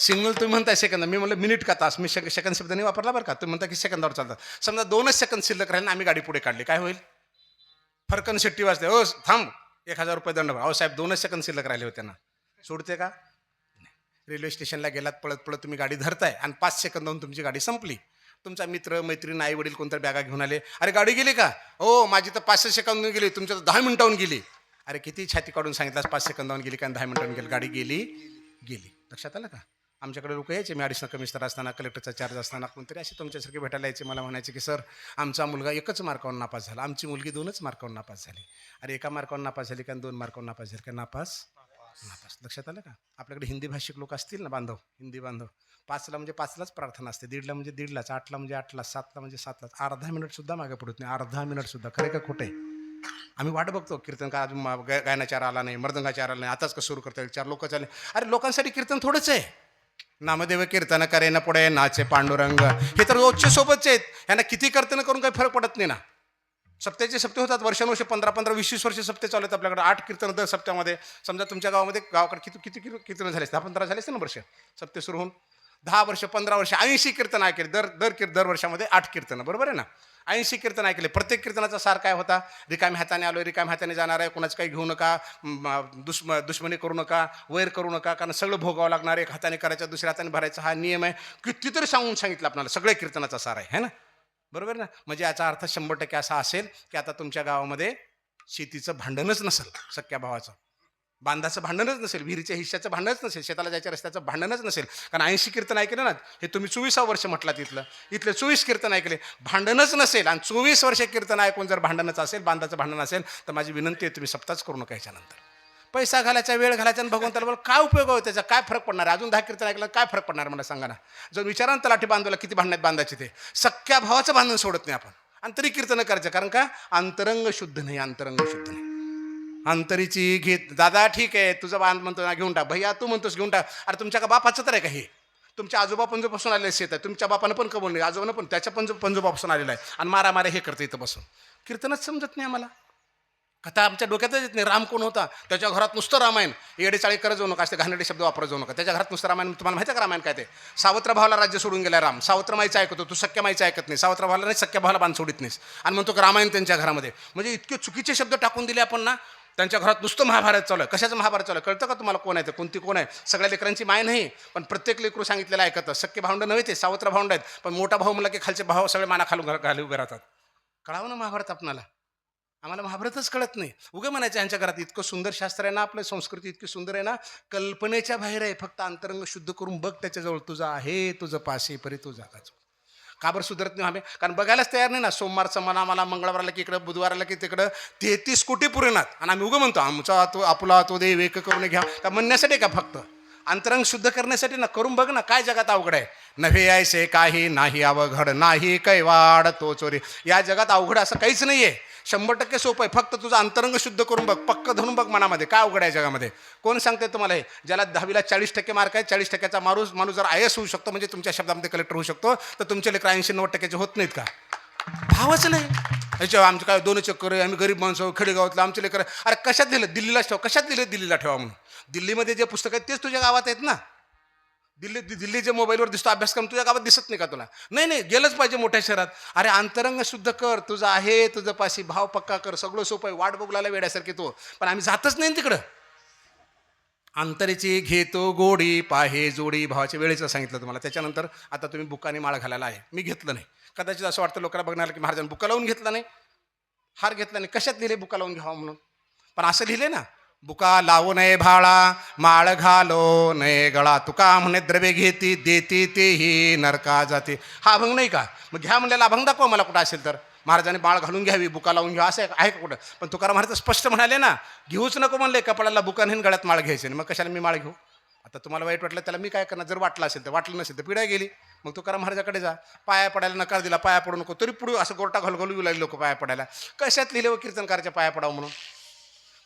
सिग्नल तुम्ही म्हणताय सेकंद, मी म्हणलं मिनिट का तास, मी सेकंद शब्द नाही वापरला बरं का. तुम्ही म्हणता की सेकंदावर चालतात. समजा 2च सेकंद शिल्लक राहिले आम्ही गाडी पुढे काढली, काय होईल? फरकन शिट्टी वाजते, ओ थांब 1000 रुपये दंड. अहो साहेब 2च सेकंद शिल्लक राहिले होते ना, सोडते का? रेल्वे स्टेशनला गेलात, पळत पळत तुम्ही गाडी धरताय आणि 5 सेकंदाहून तुमची गाडी संपली. तुमचा मित्र मैत्रीण आई वडील कोणतरी बॅगा घेऊन आले, अरे गाडी गेली का? हो माझी तर 5 सेकंदाहून गेली, तुमच्या तर 10 मिनिटाहून गेली. अरे किती छाती काढून सांगितलं 5 सेकंदाहून गेली का 10 मिनिटांनी गेली, गाडी गेली गेली. लक्षात आलं का? आमच्याकडे लोक यायचे, मी ॲडिशनल कमिशनर असताना, कलेक्टरचा चार्ज असताना, कोणतरी असे तुमच्यासारखे भेटायला यायचे. मला म्हणायचे की सर आमचा मुलगा 1च मार्कावर नापास झाला, आमची मुलगी 2च मार्कावर नापास झाली. अरे 1 मार्कावर नापास झाली का 2 मार्कावर नापास झाली का? नापास. लक्षात आलं का? आपल्याकडे हिंदी भाषिक लोक असतील ना बांधव, हिंदी बांधव, 5ला म्हणजे 5लाच प्रार्थना असते, 1:30ला म्हणजे 1:30लाच, 8ला म्हणजे 8ला, 7ला म्हणजे 7लाच. अर्धा मिनिट सुद्धा मागे पडत नाही, अर्धा मिनिट सुद्धा. खरे का खोटे? आम्ही वाट बघतो कीर्तन का अजून गायनाचार आला नाही, मृदंगाचार आला नाही, आताच कसं सुरू करता येईल, 4 लोक चालले. अरे लोकांसाठी कीर्तन थोडंच आहे. नामदेव कीर्तन करे न पुढे नाचे पांडुरंग, हे तर रोजचे सोबतचे आहेत. यांना किती कीर्तन करून काही फरक पडत नाही ना. सप्त्याचे सप्ते होतात, वर्षानुवर्ष 15-15, 20-20 वर्ष सप्ते चालू आहेत आपल्याकडे. 8 कीर्तन दर सप्त्यामध्ये. समजा तुमच्या गावामध्ये गावाकडे किती कीर्तन झाले, 10-15 झालेच ना वर्ष सप्ते सुरू होऊन. 10 वर्ष 15 वर्ष 80 कीर्तन ऐकले, दर वर्षामध्ये 8 कीर्तन, बरोबर आहे ना? 80 कीर्तन ऐकले. प्रत्येक कीर्तनाचा सार काय होता? रिकाम्या हाताने आलोय, रिकाम्या हाताने जाणार आहे, कोणाचं काही घेऊ नका, दुश्मनी करू नका, वैर करू नका, कारण सगळं भोगावं लागणार, एक हाताने करायचं दुसऱ्या हाताने भरायचा हा नियम आहे. कितीतरी सांगून सांगितलं आपल्याला, सगळ्या कीर्तनाचा सार आहे ना, बरोबर ना? म्हणजे याचा अर्थ 100% असा असेल की आता तुमच्या गावामध्ये शेतीचं भांडणच नसेल, सख्या भावाचं बांधाचं भांडणच नसेल, विहिरीच्या हिश्श्याचं भांडणच नसेल, शेताला जायच्या रस्त्याचं भांडणच नसेल. कारण 80 कीर्तन ऐकले ना, हे तुम्ही 24 वर्ष म्हटलात, इथले 24 कीर्तन ऐकले, भांडणच नसेल. आणि 24 वर्ष कीर्तन ऐकून जर भांडणच असेल, बांधाचं भांडण असेल, तर माझी विनंती आहे तुम्ही सप्ताच करू नका. याच्यानंतर पैसा घालायचा, वेळ घालायचा आणि भगवंताला बोल, काय उपयोग आहे त्याचा? काय फरक पडणार? अजून 10 कीर्तन ऐकलं काय फरक पडणार मला सांगा ना? जर विचारा तलाठी बांधवला किती भांडण्यात बांधायचे, ते सख्या भावाचं भांडण सोडत नाही आपण, आणि तरी कीर्तन करायचं. कारण का? अंतरंग शुद्ध नाही, अंतरंग शुद्ध नाही. अंतरीची घेत, दादा ठीक आहे तुझं बांध म्हणतो ना, घेऊन टाक. भैया तू म्हणतोस घेऊन टाक. अरे तुमच्या का बापाचं तर आहे का हे? तुमच्या आजोबा पंजोपासून आलेलं शेत आहे, तुमच्या बापानं पण कमवलं नाही, आजोबानं पण त्याच्या पंजोबापासून आलेलं आहे, आणि मारा हे करतं इथं बसून. कीर्तनच समजत नाही आम्हाला. कथा आमच्या डोक्यातच येत नाही. राम कोण होता? त्याच्या घरात नुसतं रामायण. येडेचाळी करत जाऊ नका, असे घाणेरडे शब्द वापरत जाऊ नका. त्याच्या घरात नुसतं रामायण. तुम्हाला माहिती आहे का रामायण काय ते? सावत्र भावाला राज्य सोडून गेला राम. सावत्र माईचं ऐकतो, तू सख्या माईचं ऐकत नाही. सावत्र भावाला नाही, सख्या भावाला बांध सोडित नाहीस, आणि म्हणतो की रामायण त्यांच्या घरामध्ये. म्हणजे इतके चुकीचे शब्द टाकून दिले आपण ना. त्यांच्या घरात नुसतं महाभारत चालू आहे. कशाचं महाभारत चालू आहे कळतं का तुम्हाला? कोण आहे ते, कोणती कोण आहे? सगळ्या लेकरांची माय नाही, पण प्रत्येक लेकरू सांगितलेलं ऐकतं. सख्खे भावंड नव्हे ते, सावत्र भावंड आहेत. पण मोठा भाऊ म्हणला की खालचे भाऊ सगळे माना खाली उभे राहतात. कळावं ना महाभारत आपणाला? आम्हाला महाभारतच कळत नाही. उगे म्हणायचं यांच्या घरात इतकं सुंदर शास्त्र आहे ना, आपली संस्कृती इतकी सुंदर आहे ना, कल्पनेच्या बाहेर आहे. फक्त अंतरंग शुद्ध करून बघ, त्याच्याजवळ तुझं आहे, तुझं पाशी परी तुझा जागाच. का बरं सुधरत नाही आम्ही? कारण बघायलाच तयार नाही ना. सोमवारचं म्हणा आम्हाला, मंगळवारला की इकडं, बुधवाराला की तिकडं 33 कोटी पुरेनात, आणि आम्ही उगं म्हणतो आमचा तो आपुला तो देव एक करून घ्या. का म्हणण्यासाठी का? फक्त अंतरंग शुद्ध करण्यासाठी ना. करून बघ ना, काय जगात अवघड आहे? नव्हे ऐसे काही नाही अवघड, नाही कैवाड तो चोरी. या जगात अवघड असं काहीच नाही आहे. 100% सोपं आहे. फक्त तुझं अंतरंग शुद्ध करून बघ, पक्क धरून बघ मनामध्ये. काय अवघड आहे जगामध्ये? कोण सांगते तुम्हाला हे? ज्याला 10वीला 40% मार्क आहे, 40%चा माणूस जर IAS होऊ शकतो, म्हणजे तुमच्या शब्दामध्ये कलेक्टर होऊ शकतो, तर तुमचे लेकर 80-90% होत नाहीत का? भावच नाही. ह्याच्या आमचं काय 2 चक्कर आहे, आम्ही गरीब माणसं, खेडेगावातलं आमचे लेकर. अरे कशात दिलं? दिल्लीलाच ठेवा. कशात दिलं? दिल्लीला ठेवा म्हणून. दिल्लीमध्ये जे पुस्तक आहेत तेच तुझ्या गावात आहेत ना. दिल्ली जे मोबाईलवर दिसतो अभ्यासक्रम, तुझ्या गावात दिसत नाही का तुला? नाही, गेलंच पाहिजे मोठ्या शहरात. अरे अंतरंग शुद्ध कर, तुझं आहे तुझं पाशी, भाव पक्का कर, सगळं सोपं आहे. वाट बघलायला वेड्यासारखे तो, पण आम्ही जातच नाही तिकडं. अंतरीची घेतो गोडी पाहे जोडी, भावाच्या वेळेचं सांगितलं तुम्हाला. त्याच्यानंतर आता तुम्ही बुकाने माळ घालायला आहे. मी घेतलं नाही. कदाचित असं वाटतं लोकांना बघणार की महाराजांनी बुका लावून घेतला नाही, हार घेतला नाही. कशात लिहिले बुका लावून घ्यावा म्हणून? पण असं लिहिले ना, बुका लावू नये भाळा, माळ घालो नये गळा, तुका म्हणे द्रव्य घेती देती तेही नरका जाते. हा अभंग नाही का? मग घ्या म्हणलेला अभंग दाखवा मला कुठं असेल तर. महाराजांनी माळ घालून घ्यावी, बुका लावून घ्यावा असं आहे का कुठं? पण तुकाराम महाराज स्पष्ट म्हणाले ना, घेऊच नको म्हणले, कपड्याला बुका नाही गळ्यात माळ घ्यायची नाही. मग कशाला मी माळ घेऊ? आता तुम्हाला वाईट वाटलं त्याला मी काय करणार? जर वाटलं असेल तर, वाटलं नसेल तर पिढ्या गेली. मग तुकाराम महाराजाकडे जा, पाया पडायला नकार दिला, पाया पडू नको, तरी पुढे असं गोरटा घालू लागले लोक पाया पडायला. कशात लिहिले व कीर्तनकारच्या पाया पडावं म्हणून?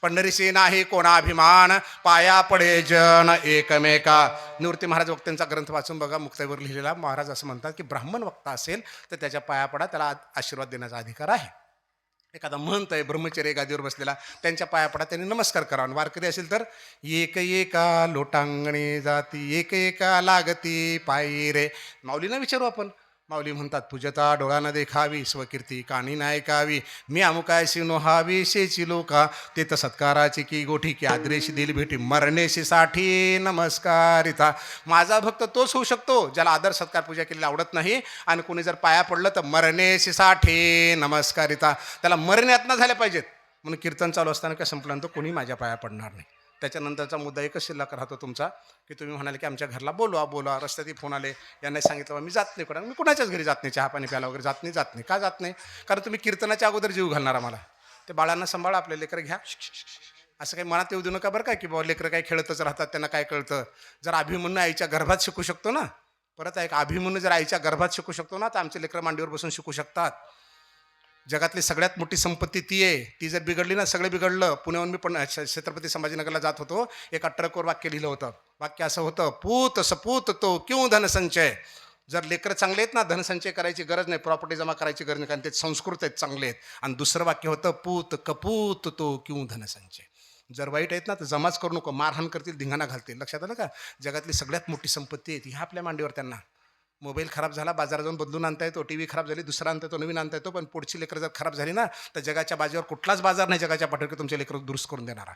पंढरीशी नाही कोणा अभिमान, पाया पडे जन एकमेका. निवृत्ती महाराज वक्त्यांचा ग्रंथ वाचून बघा, मुक्ताईवर लिहिलेला. महाराज असं म्हणतात की ब्राह्मण वक्ता असेल तर त्याच्या पाया पडा, त्याला आशीर्वाद देण्याचा अधिकार आहे. एखादा महंत आहे ब्रह्मचर्य गादीवर बसलेला, त्यांच्या पाया पडा, त्यांनी नमस्कार करावा. आणि वारकरी असेल तर एक एका लोटांगणे जाती एक एका लागती पायी रे. माऊलींना विचारू आपण. माऊली म्हणतात, पूजता डोळ्यानं देखावी स्वकीर्ती कानी नाही ऐकावी, मी अमुकायशी नोहावी शेची लोका ते सत्काराची की गोठी की आदरेशी दिली भेटी मरणेशी साठी नमस्कारिता. माझा भक्त तोच होऊ शकतो ज्याला आदर सत्कार पूजा केलेली आवडत नाही, आणि कोणी जर पाया पडलं तर मरणेशी साठी नमस्कारिता, त्याला मरण्यात न झाल्या पाहिजेत. म्हणून कीर्तन चालू असताना काय संपल्यानंतर कोणी माझ्या पाया पडणार नाही. त्याच्यानंतरचा मुद्दा एकच शिल्लक राहतो तुमचा, की तुम्ही म्हणाले की आमच्या घरला बोलवा. रस्त्यात फोन आले, यांना सांगितलं मी जात नाही कुठं, मी कुणाच्याच घरी जात नाही, चहा पाणी प्यायला वगैरे जात नाही. का जात नाही? कारण तुम्ही कीर्तनाच्या अगोदर जीव घालणार आम्हाला. ते बाळांना सांभाळा, आपले लेकरं घ्या, असं काही मनात येऊ देऊ नका बरं का, की बाबा लेकरं काय खेळतच राहतात, त्यांना काय कळतं. जर अभिमन्यू आईच्या गर्भात शिकू शकतो ना, परत एक अभिमन्यू जर आईच्या गर्भात शिकू शकतो ना, तर आमचे लेकरं मांडीवर बसून शिकू शकतात. जगातली सगळ्यात मोठी संपत्ती ती आहे. ती जर बिघडली ना, सगळं बिघडलं. पुण्याहून मी पण छत्रपती संभाजीनगरला जात होतो, एका ट्रकवर वाक्य लिहिलं होतं. वाक्य असं होतं, पूत सपूत तो क्यों धनसंचय. जर लेकरं चांगले आहेत ना, धनसंचय करायची गरज नाही, प्रॉपर्टी जमा करायची गरज नाही, कारण ते संस्कृत आहेत, चांगले आहेत. आणि दुसरं वाक्य होतं, पूत कपूत तो क्यों धनसंचय. जर वाईट आहेत ना, तर जमाच करू नको, मारहाण करतील, धिंगाणा घालतील. लक्षात आलं का? जगातली सगळ्यात मोठी संपत्ती आहे ती ह्या आपल्या मांडीवर. त्यांना मोबाईल खराब झाला, बाजारात जाऊन बदलून आणता येतो, टी व्ही खराब झाली दुसरा आणता येतो, नवीन आणता येतो, पण पुढची लेकरं जर खराब झाली ना, तर जगाच्या बाजारावर कुठलाच बाजार नाही जगाच्या पाठीवर तुमचे लेकरं दुरुस्त करून देणारा.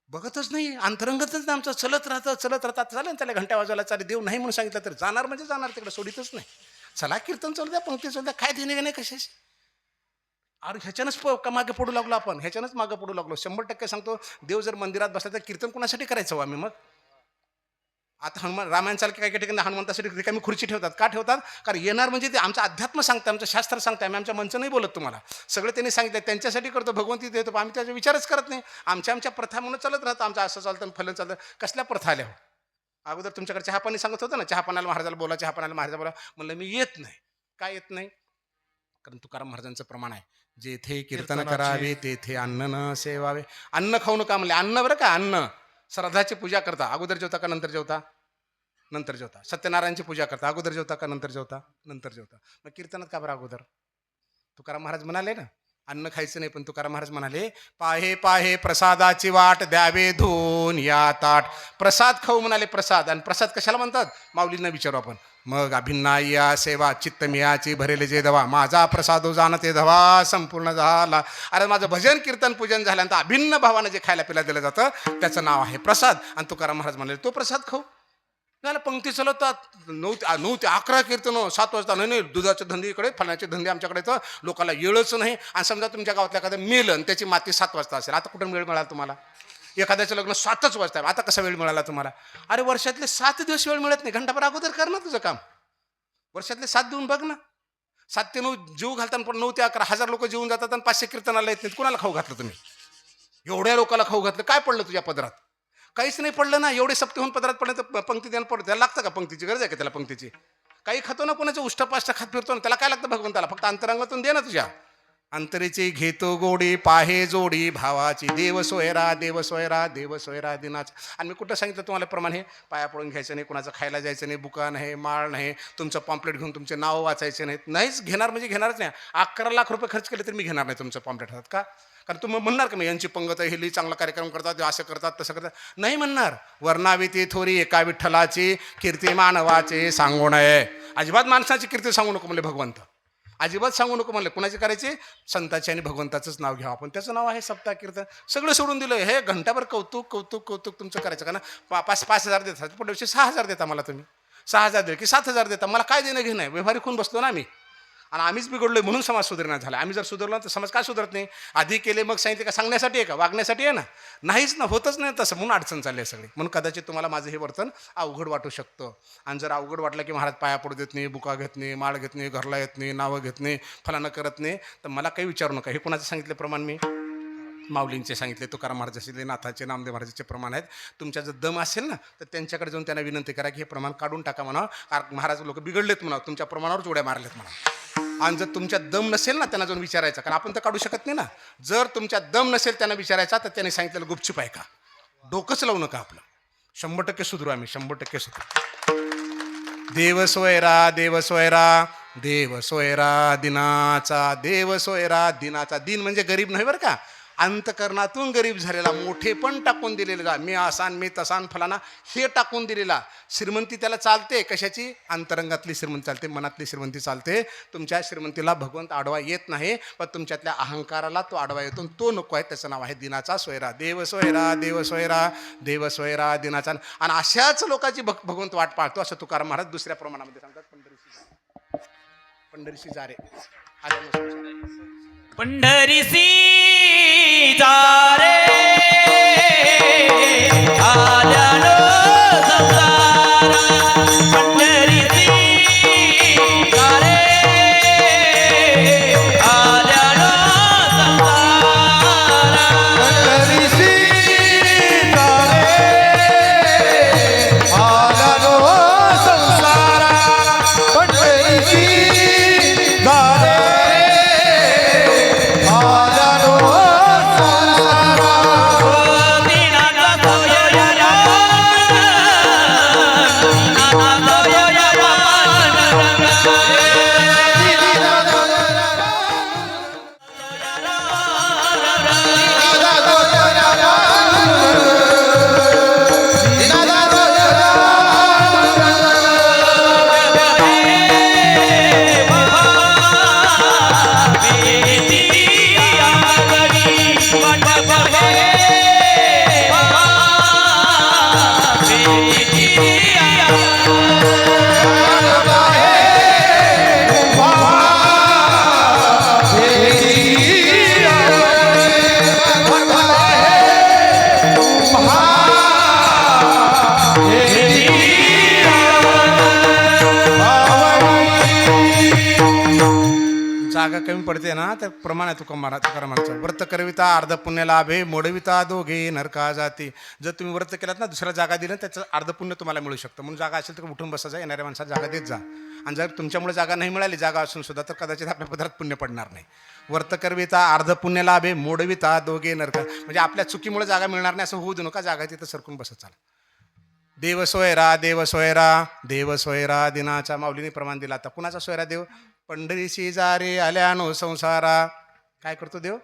बघतच नाही, अंतरंगतच नाही आमचं, चलत राहतात. चालेल त्याला घंटा वाजवायला चालेल, देव नाही म्हणून सांगितलं तर जाणार म्हणजे जाणार, तिकडे सोडितच नाही. चला कीर्तन चालू द्या, पंक्ती चालू द्या, काय देणे नाही कशाशी. अरे ह्याच्यानंच मागे पडू लागलो आपण, ह्याच्यानंच मागे पडू लागलो. 100% सांगतो, देव जर मंदिरात बसला तर कीर्तन कोणासाठी करायचं हो आम्ही मग? आता रामायण सारखे काही ठिकाणी हनुमंतासाठी रिकामी खुर्ची ठेवतात. का ठेवतात? कारण येणार म्हणजे ते आमचं अध्यात्म सांगतं, आमचं शास्त्र सांगतं. आम्ही आमच्या मंच नाही बोलत तुम्हाला, सगळं त्यांनी सांगितलं, त्यांच्यासाठी करतो, भगवंती देतो, आम्ही त्याचा विचारच करत नाही. आमच्या प्रथा म्हणून चालत राहतं, आमचं असं चालतं फलन चालतं. कसल्या प्रथा आल्या हो? अगोदर तुमच्याकडे चहापाणी सांगत होतं ना, चहापाण्याला महाराजाला बोला, चहापाण्याला महाराजा बोला. म्हणलं मी येत नाही. काय येत नाही? कारण तुकाराम महाराजांचं प्रमाण आहे, जेथे कीर्तन करावे तेथे अन्न न सेवावे. अन्न खाऊ नका म्हणले. अन्न बरं का, अन्न. श्रद्धाची पूजा करता, अगोदर जेवता का नंतर जेवता? नंतर जेवता. सत्यनारायणची पूजा करता, अगोदर जेवता का नंतर जेवता? नंतर जेवता. मग कीर्तनात का बरं अगोदर? तुकाराम महाराज म्हणाले ना, अन्न खायचं नाही, पण तुकाराम महाराज म्हणाले, पाहे पाहे प्रसादाची वाट द्यावे धुवून या ताट. प्रसाद खाऊ म्हणाले, प्रसाद. आणि प्रसाद कशाला म्हणतात? माऊलींना विचारू आपण. मग अभिन्ना या सेवा चित्त मियाची भरेले जे दवा, माझा प्रसादो जाणते धवा संपूर्ण झाला. अरे माझं भजन कीर्तन पूजन झाल्यानंतर अभिन्न भावानं जे खायला पिला दिलं जातं त्याचं नाव आहे प्रसाद. आणि तुकाराम महाराज म्हणाले, तो प्रसाद खाऊ. झालं, पंक्ती चालवतात. 9 ते 11 कीर्तन, 7 वाजता नाही दुधाचे धंदे इकडे, फळाचे धंदे आमच्याकडे, तर लोकांना येळच नाही. आणि समजा तुमच्या गावातल्या एखादं मेलं आणि त्याची माती 7 वाजता असेल, आता कुठून वेळ मिळाला तुम्हाला? एखाद्याचं लग्न 7च वाजता, आता कसा वेळ मिळाला तुम्हाला? अरे वर्षातले 7 दिवस वेळ मिळत नाही, घंटाभर अगोदर कर ना तुझं काम. वर्षातले 7 देऊन बघ ना. 7 ते 9 जीव घालताना, पण 9 ते 11 1000 लोक जेवून जातात आणि 500 कीर्तनाला येत नाहीत. कुणाला खाऊ घातलं तुम्ही? एवढ्या लोकांना खाऊ घातलं, काय पडलं तुझ्या पदरात? काहीच नाही पडलं ना. एवढे सप्ते होऊन पदरात पडलं तर पंक्ती द्यायला पडतं. त्याला लागतं का पंक्तीची गरज आहे का त्याला? पंक्तीची काही खातो ना, कोणाचं उष्टपाष्ट खात फिरतो ना, त्याला काय लागतं भगवंताला? फक्त अंतरंगातून दे ना तुझ्या. अंतरीची घेतो गोडी पाहे जोडी भावाची, देव सोयरा देव सोयरा देव सोयरा दिनाच. आणि मी कुठं सांगितलं तुम्हाला प्रमाण? हे पाया पडून घ्यायचं नाही, कुणाचं खायला जायचं नाही, बुका नाही, माळ नाही, तुमचं पॉम्पलेट घेऊन तुमचे नाव वाचायचे नाहीत. नाहीच घेणार म्हणजे घेणारच नाही. 11 लाख रुपये खर्च केले तरी मी घेणार नाही तुमचं पॉम्पलेट हातात. का? कारण तुम्ही म्हणणार का मी यांची पंगत आहे, हे चांगला कार्यक्रम करतात, असं करतात तसं करतात? नाही म्हणणार. वर्णावी ती थोरी एका विठ्ठलाची कीर्ती मानवाचे सांगू नये. अजिबात माणसाची कीर्ती सांगू नको म्हणले भगवंत, अजिबात सांगू नको म्हणले. कुणाची करायची? संताची आणि भगवंताचंच नाव घ्यावं आपण. त्याचं नाव आहे सप्ताह कीर्तन. सगळं सोडून दिलं. हे घंटाभर कौतुक कौतुक कौतुक तुमचं करायचं का ना? 5,000 देतात, पुढल्या वर्षी 6,000 देता मला तुम्ही. 6,000 दिले की 7,000 देता. मला काय देणं घेणं आहे? व्यवहारिक होऊन बसलो ना आम्ही. आणि आम्हीच बिघडलोय म्हणून समाज सुधारणा झाला. आम्ही जर सुधारलो तर समाज काय सुधारत नाही? आधी केले मग सांगितले का? सांगण्यासाठी आहे का? वागण्यासाठी आहे ना? नाहीच ना, होतच नाही तसं. म्हणून अडचण चालली आहे सगळी. म्हणून कदाचित तुम्हाला माझं हे वर्तन अवघड वाटू शकतं. आणि जर अवघड वाटलं की महाराज पाया पडू देत नाही, बुका घेत नाही, माळ घेत नाही, घरला येत नाही, नावं घेत नाही, फलानं करत नाही, तर मला काही विचारू नका. हे कोणाचं सांगितलं प्रमाण? मी माऊलींचे सांगितले, तुकाराम महाराजाचे, नाथाचे, नामदेव महाराजाचे प्रमाण आहेत. तुमच्या जर दम असेल ना, तर त्यांच्याकडे जाऊन त्यांना विनंती करा की हे प्रमाण काढून टाका म्हणा. महाराज लोक बिघडलेत म्हणा, तुमच्या प्रमाणावर उड्या मारलेत म्हणा. आणि जर तुमच्या दम नसेल ना, त्यांना जाऊन विचारायचं, कारण आपण तर काढू शकत नाही ना. जर तुमच्या दम नसेल त्यांना विचारायचा, तर त्यांनी सांगितलेलं गुपचूप आहे का? डोकंच लावू नका आपलं. 100% सुधरू आम्ही, 100% सुधरू. देव सोयरा देव सोयरा दिनाचा, देव सोयरा दिनाचा. दिन म्हणजे गरीब नाही बरं का, अंतकरणातून गरीब झालेला, मोठे पण टाकून दिलेला, मी असान मी तसान फलाना हे टाकून दिलेला. श्रीमंती त्याला चालते, कशाची? अंतरंगातली श्रीमंती चालते, मनातली श्रीमंती चालते. तुमच्या श्रीमंतीला भगवंत आडवा येत नाही, पण तुमच्यातल्या अहंकाराला तो आडवा येतो, तो नको आहे. त्याचं नाव आहे दिनाचा सोयरा. देव सोयरा, देव सोयरा, देव सोयरा दिनाचा. आणि अशाच लोकांची भगवंत वाट पाळतो, असं तुकाराम महाराज दुसऱ्या प्रमाणामध्ये सांगतात. पंढरीशी जा रे पंढरीसी जा रे आल्यानो संसारा, पंढरीसी जा रे आल्यानो संसारा. पंढरीसी जा रे आल्यानो संसारा, पंढरीसी जा रे आल्यानो संसारा. दिनाचा सोयरा, दिनाचा सोयरा जागा कमी पडते ना, तर प्रमाण आहे तुकारामांचं. व्रत करविता अर्ध पुण्य लाभे, मोडविता दोघे नरका जाते. जर तुम्ही व्रत केलात ना, दुसऱ्या जागा दिलं, त्याचं अर्ध पुण्य तुम्हाला मिळू शकतं. म्हणून जागा असेल तर उठून बसायचं, येणाऱ्या माणसाला जागा देत जा. आणि जर तुमच्यामुळे जागा नाही मिळाली, जागा असून सुद्धा, तर कदाचित आपल्या पदरात पुण्य पडणार नाही. व्रत करविता अर्ध पुण्य लाभे, मोडविता दोघे नरका. म्हणजे आपल्या चुकीमुळे जागा मिळणार नाही असं होऊ देऊ नका, जागा तिथं सरकून बसत चाला. देव सोयरा, देव सोयरा, देव सोयरा दिनाचा. माऊलीने प्रमाण दिला. आता कुणाचा सोयरा? देव. पंढरीशी जा रे आल्यानो संसारा. काय करतो देव?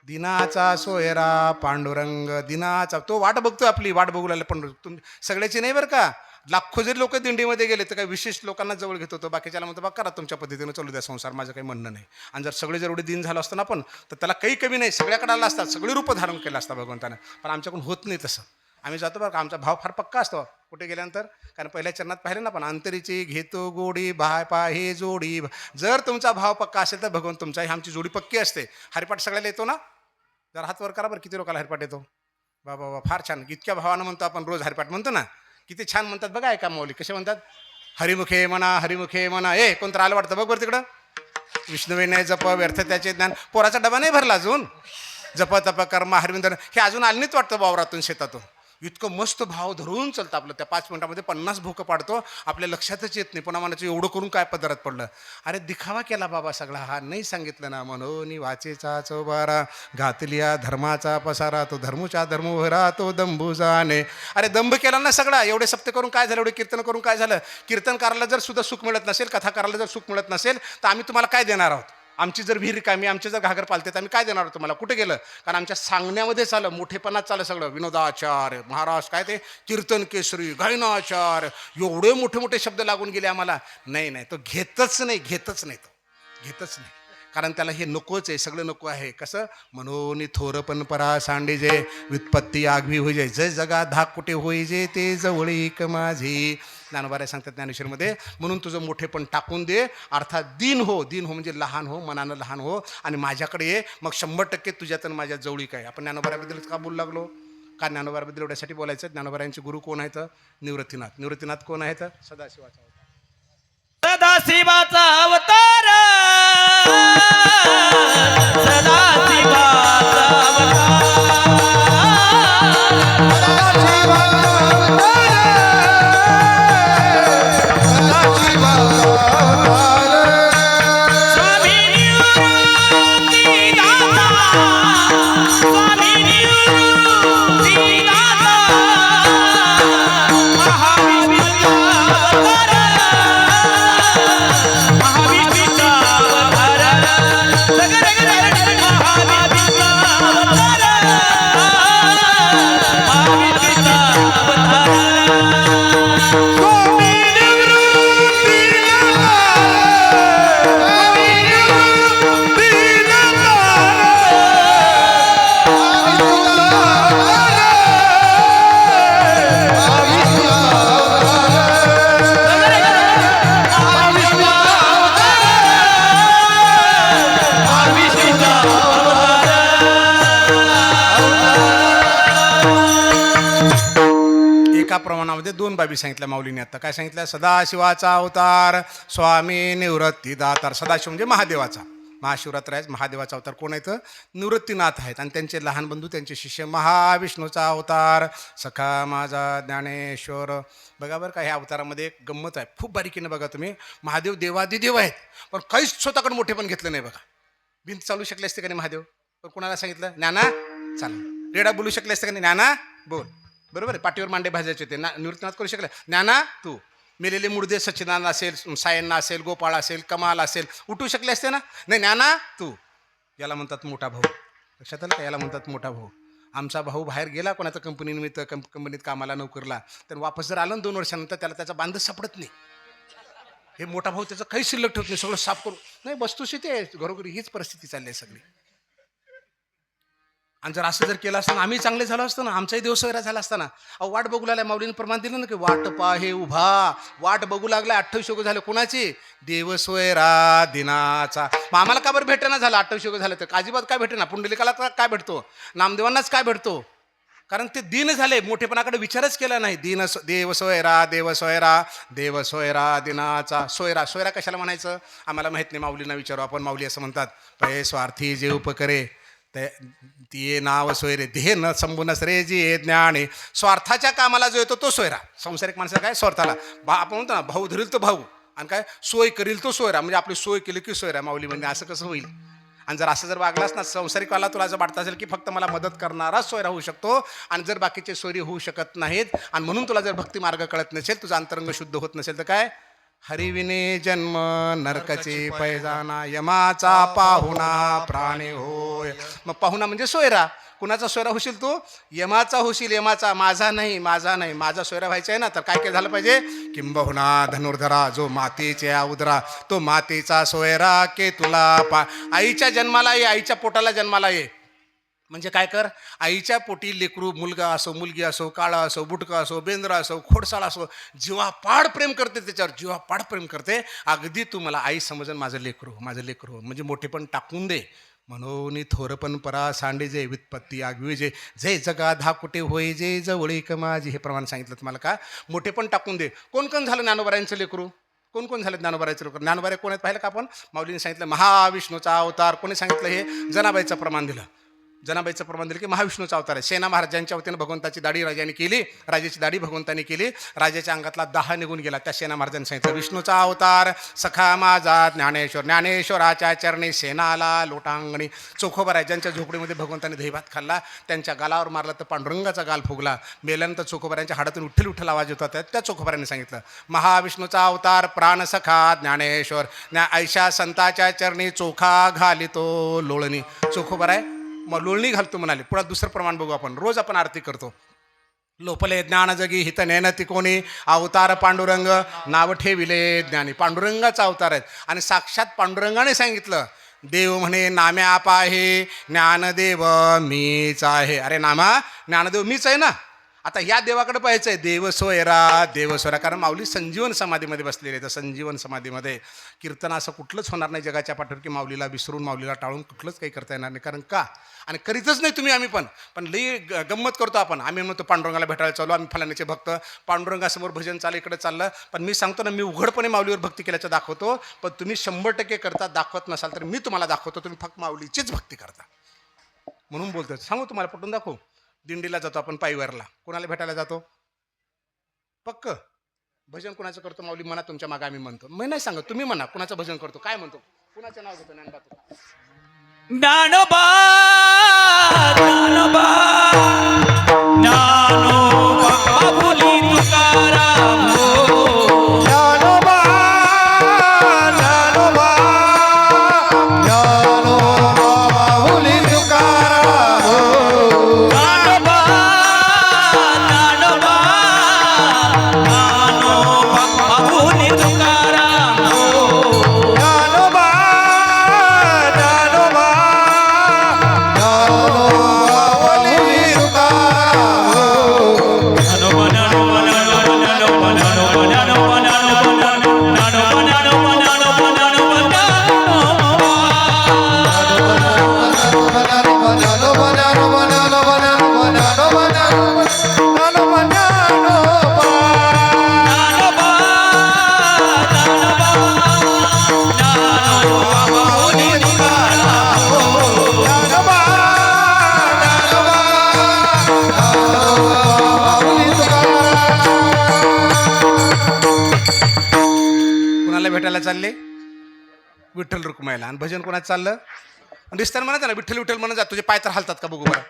दिनाचा सोयरा पांडुरंग दिनाचा. तो वाट बघतो, आपली वाट बघू लागला. पण सगळ्याची नाही बरं का. लाखो जरी लोक दिंडीमध्ये गेले तर काही विशेष लोकांना जवळ घेत होतो, बाकीच्याला म्हणतो बा करा तुमच्या पद्धतीनं, चालू द्या संसार, माझं काही म्हणणं नाही. आणि जर सगळे जर एवढे दिन झालं असतं ना, पण तर त्याला काही कमी नाही, सगळ्याकडे आला असतात, सगळे रूप धारण केलं असतं भगवंतानं. पण आमच्याकडून होत नाही तसं. आम्ही जातो बरं का, आमचा भाव फार पक्का असतो कुठे गेल्यानंतर. कारण पहिल्या चरणात पाहिलं ना, पण अंतरीची घेतो गोडी भाय पाहे जोडी. जर तुमचा भाव पक्का असेल तर भगवंत तुमचा, आमची जोडी पक्की असते. हरिपाठ सगळ्याला येतो ना? जर हात वर करा बरं, किती लोकांना हरिपाठ येतो? बाबा बाबा फार छान. इतक्या भावानं म्हणतो आपण, रोज हरिपाठ म्हणतो ना, किती छान म्हणतात बघा. ऐका माऊली कसे म्हणतात, हरिमुखे म्हणा, हरिमुखे म्हणा. कोणतं आलं वाटतं बघ बरं तिकडं. विष्णुवे नाही जप व्यर्थ त्याचे ज्ञान. पोराचा डबा नाही भरला अजून. जप तप कर्म हरविंदर हे अजून आलं नाहीच वाटतं वावरातून शेतातून. इतकं मस्त भाव धरून चालतं आपलं. त्या 5 मिनिटामध्ये 50 भोकं पाडतो, आपल्या लक्षातच येत नाही. पुन्हा म्हणायचं एवढं करून काय पदरात पडलं. अरे दिखावा केला बाबा सगळा. हा नाही सांगितलं ना, म्हणून वाचेचा चौबारा घातलिया धर्माचा पसारा. तो धर्मूच्या धर्मोहरा तो दंभू जाणे. अरे दंभ केला ना सगळा. एवढे सप्ते करून काय झालं, एवढे कीर्तन करून काय झालं. कीर्तनकाराला जर सुद्धा सुख मिळत नसेल, कथाकाराला जर सुख मिळत नसेल, तर आम्ही तुम्हाला काय देणार आहोत? आमची जर विहीर कामी, आमचे जर घागर पालते, तर आम्ही काय देणार तुम्हाला? कुठे गेलं? कारण आमच्या सांगण्यामध्ये चालं, मोठेपणात चालं सगळं. विनोदाचार्य महाराज, काय ते कीर्तन केसरी, गायनाचार्य, एवढे मोठे मोठे शब्द लागून गेले आम्हाला. नाही नाही, तो घेतच नाही, घेतच नाही, तो घेतच नाही. कारण त्याला हे नकोच आहे, सगळं नको आहे. कसं? म्हणून थोरपण परा सांडीजे, व्युत्पत्ती आगवी होईजे, जय जगा धाक कुठे होईजे, ते जवळीक माझी. ज्ञानोबाराय सांगतात ज्ञानेश्वरमध्ये, म्हणून तुझं मोठेपण टाकून दे. अर्थात दीन हो. दीन हो म्हणजे लहान हो, मनानं लहान हो, आणि माझ्याकडे ये. मग 100% तुझ्यात आणि माझ्या जवळीक आहे. आपण ज्ञानोबाराबद्दल का बोलू लागलो? का ज्ञानोबाराबद्दल एवढ्यासाठी बोलायचं? ज्ञानोबारायांचे गुरु कोण आहेत? निवृत्तीनाथ. निवृत्तीनाथ कोण आहेत? सदाशिवाचा अवतार. सदाशिवाचा अवतार, सदाशिवाचा नामामध्ये 2 बाबी सांगितल्या माऊलीने. आता काय सांगितलं? सदाशिवाचा अवतार, स्वामी निवृत्ती दातार. सदाशिव म्हणजे महादेवाचा, महाशिवरात्र आहे, महादेवाचा अवतार कोण आहेत? निवृत्तीनाथ आहेत. आणि त्यांचे लहान बंधू, त्यांचे शिष्य महाविष्णूचा अवतार, सखा माझा ज्ञानेश्वर. बघा बरं का, ह्या अवतारामध्ये एक गंमत आहे, खूप बारीकीनं बघा तुम्ही. महादेव देवादिदेव आहेत, पण काहीच स्वतःकडे मोठे पण घेतलं नाही. बघा, भिंत चालू शकले असते का नाही महादेव? पण कोणाला सांगितलं? ज्ञाना चाल. रेडा बोलू शकले असते का नाही? ज्ञाना बोल. बरोबर आहे, पाठीवर मांडे भाजायचे होते. निवृत्तीनाथ करू शकले? ज्ञाना तू. मेलेले मुर्दे सच्चिदानंद असेल, सायन्ना असेल, गोपाळ असेल, कमाल असेल, उठू शकले असते ना? नाही, ज्ञाना तू. याला म्हणतात मोठा भाऊ. लक्षात आलं का? याला म्हणतात मोठा भाऊ. आमचा भाऊ बाहेर गेला कोणाचा कंपनीनिमित्त, कंपनीत कामाला नोकरला, तर वापस जर आलं 2 वर्षानंतर, त्याला त्याचा बांधच सापडत नाही. हे मोठा भाऊ त्याचं काही शिल्लक ठेवत नाही, सगळं साफ करू. नाही, वस्तुस्थिती आहे घरोघरी, हीच परिस्थिती चालली आहे सगळी. आणि जर असं जर केलं असतं ना, आम्ही चांगले झालो असतो ना, आमचाही देव सोयरा झाला असताना. अहो, वाट बघू लागलाय, माऊलीने प्रमाण दिलं ना की वाट पाहे उभा. वाट बघू लागलाय, 28 युग झाले. कोणाची? देव सोयरा दिनाचा. मग आम्हाला का बरं भेटेना झालं? 28 युग झालं तर अजिबात काय भेटेना. पुंडलिकाला काय भेटतो? नामदेवांनाच काय भेटतो? कारण ते दिन झाले, मोठेपणाकडे विचारच केला नाही. देव सोयरा, देव सोयरा, देव सोयरा दिनाचा. सोयरा, सोयरा कशाला म्हणायचं आम्हाला माहीत नाही. माऊलींना विचारू आपण. माऊली असं म्हणतात, पै स्वार्थी जे उपकरे ते नाव सोयरे, देह न संबूनस रे जी ज्ञाने. स्वार्थाच्या कामाला जो येतो तो सोयरा. सांसारिक माणसं काय स्वार्थाला आपण म्हणतो ना, भाऊ धरील तो भाऊ, आणि काय सोय करील तो सोयरा. म्हणजे आपली सोय केली की सोयरा. माऊली म्हणजे असं कसं होईल? आणि जर असं जर वागलास ना, संसारिकवाला तुला जर वाटत असेल की फक्त मला मदत करणाराच सोयरा होऊ शकतो, आणि जर बाकीचे सोयरी होऊ शकत नाहीत, आणि म्हणून तुला जर भक्ती मार्ग कळत नसेल, तुझं अंतरंग शुद्ध होत नसेल, तर काय? हरिविने जन्म नरकाचे पैजाना, यमाचा पाहुणा प्राणी होय. मग पाहुणा म्हणजे सोयरा. कुणाचा सोयरा होशील तू? यमाचा होशील. यमाचा. माझा नाही, माझा नाही. माझा सोयरा व्हायचा आहे ना, तर काय काय झालं पाहिजे? किंबहुना धनुर्धरा, जो मातेचे उदरा, तो मातेचा सोयरा के तुला आईच्या जन्माला ये, आईच्या पोटाला जन्माला ये. म्हणजे काय कर? आईच्या पोटी लेकरू, मुलगा असो, मुलगी असो, काळा असो, बुटका असो, बेंद्रा असो, खोडसाळ असो, जीवापाड प्रेम करते त्याच्यावर, जीवापाड प्रेम करते. अगदी तू मला आई समजून माझं लेकरू, माझं लेकरू. म्हणजे मोठेपण टाकून दे. म्हणून थोरपण परा सांडे जे वित्पत्ती आगवी जे, जे जगा धाकुटे होय जे जवळीक माझी. हे प्रमाण सांगितलं तुम्हाला का? मोठेपण टाकून दे. कोण कोण झालं ज्ञानोबारायांचं लेकरू? कोण कोण झालं ज्ञानोबारायचं लेकरू? ज्ञानोबारे कोण आहेत पाहिलं का आपण? माऊलीने सांगितलं महाविष्णूचा अवतार. कोणी सांगितलं? हे जनाबाईचं प्रमाण दिलं. जनाबाईचं प्रमाण दिलं की महाविष्णूचा अवतार आहे. सेना महाराजांच्या वतीनं भगवंताची दाढी राजाने केली, राजाची दाढी भगवंताने केली. राजाच्या अंगातला 10 निघून गेला. त्या सेना महाराजांनी सांगितलं विष्णूचा अवतार, सखा माझा ज्ञानेश्वर. ज्ञानेश्वराच्या चरणी सेनाला लोटांगणी. चोखोबा राजांच्या झोपडीमध्ये भगवंताने दहीभात खाल्ला, त्यांच्या गालावर मारला तर पांडुरंगाचा गाल फुगला. मेल्यानंतर चोखोबाऱ्यांच्या हाडातून विठ्ठल विठ्ठल आवाज होता. त्या चोखोबाऱ्यांनी सांगितलं महाविष्णूचा अवतार प्राणसखा ज्ञानेश्वर. ऐशा संताच्या चरणी चोखा घालितो लोळणी. चोखोबाराय मग लोळणी घालतो म्हणाले. पुढे दुसरं प्रमाण बघू आपण. रोज आपण आरती करतो. लोपले ज्ञान जगी हित नेनती कोणी, अवतार पांडुरंग नाव ठेविले ज्ञानी. पांडुरंगाचा अवतार आहेत. आणि साक्षात पांडुरंगाने सांगितलं, देव म्हणे नाम्या पाहे ज्ञानदेव मीच आहे. अरे नामा, ज्ञानदेव मीच आहे ना. आता या देवाकडे पाहायचं आहे. देव सोयरा, देव सोयरा. कारण माऊली संजीवन समाधीमध्ये बसलेले आहेत. संजीवन समाधीमध्ये कीर्तन असं कुठलंच होणार नाही जगाच्या पाठीवर की माऊलीला विसरून, माऊलीला टाळून कुठलंच काही करता येणार नाही. कारण का? आणि करीतच नाही तुम्ही. आम्ही पण लई गंमत करतो आपण. आम्ही म्हणतो पांडुरंगाला भेटायला चालू, आम्ही फलाण्याचे भक्त, पांडुरंगासमोर भजन चालू, इकडे चाललं. पण मी सांगतो ना, मी उघडपणे माऊलीवर भक्ती केल्याचं दाखवतो. पण तुम्ही 100% करता, दाखवत नसाल तर मी तुम्हाला दाखवतो तुम्ही फक्त माऊलीचीच भक्ती करता. म्हणून बोलतो. सांगू तुम्हाला, पटून दाखवू. दिंडीला जातो आपण पायवारला, कोणाला भेटायला जातो? पक्क भजन कुणाचं करतो? माऊली म्हणा तुमच्या मागे, आम्ही म्हणतो. मी नाही सांगत, तुम्ही म्हणा कुणाचं भजन करतो. काय म्हणतो? कुणाचं नाव घेतो? ज्ञानोबा ज्ञानोबा ज्ञानोबा माऊली तुकाराम हो. ज्ञानोबा ज्ञानोबा ज्ञानोबा माऊली तुकाराम हो. ज्ञानोबा ज्ञानोबा ज्ञानोबा माऊली तुकाराम हो. ज्ञानोबा ज्ञानोबा ज्ञानोबा माऊली तुकाराम हो. ज्ञानोबा चालले विठ्ठल रुक्माईला, आणि भजन कोणाचं चाललं? दिसताना म्हणायचं ना विठ्ठल विठ्ठल म्हणत जा, तुझे पाय तर हालतात का बघू बरं.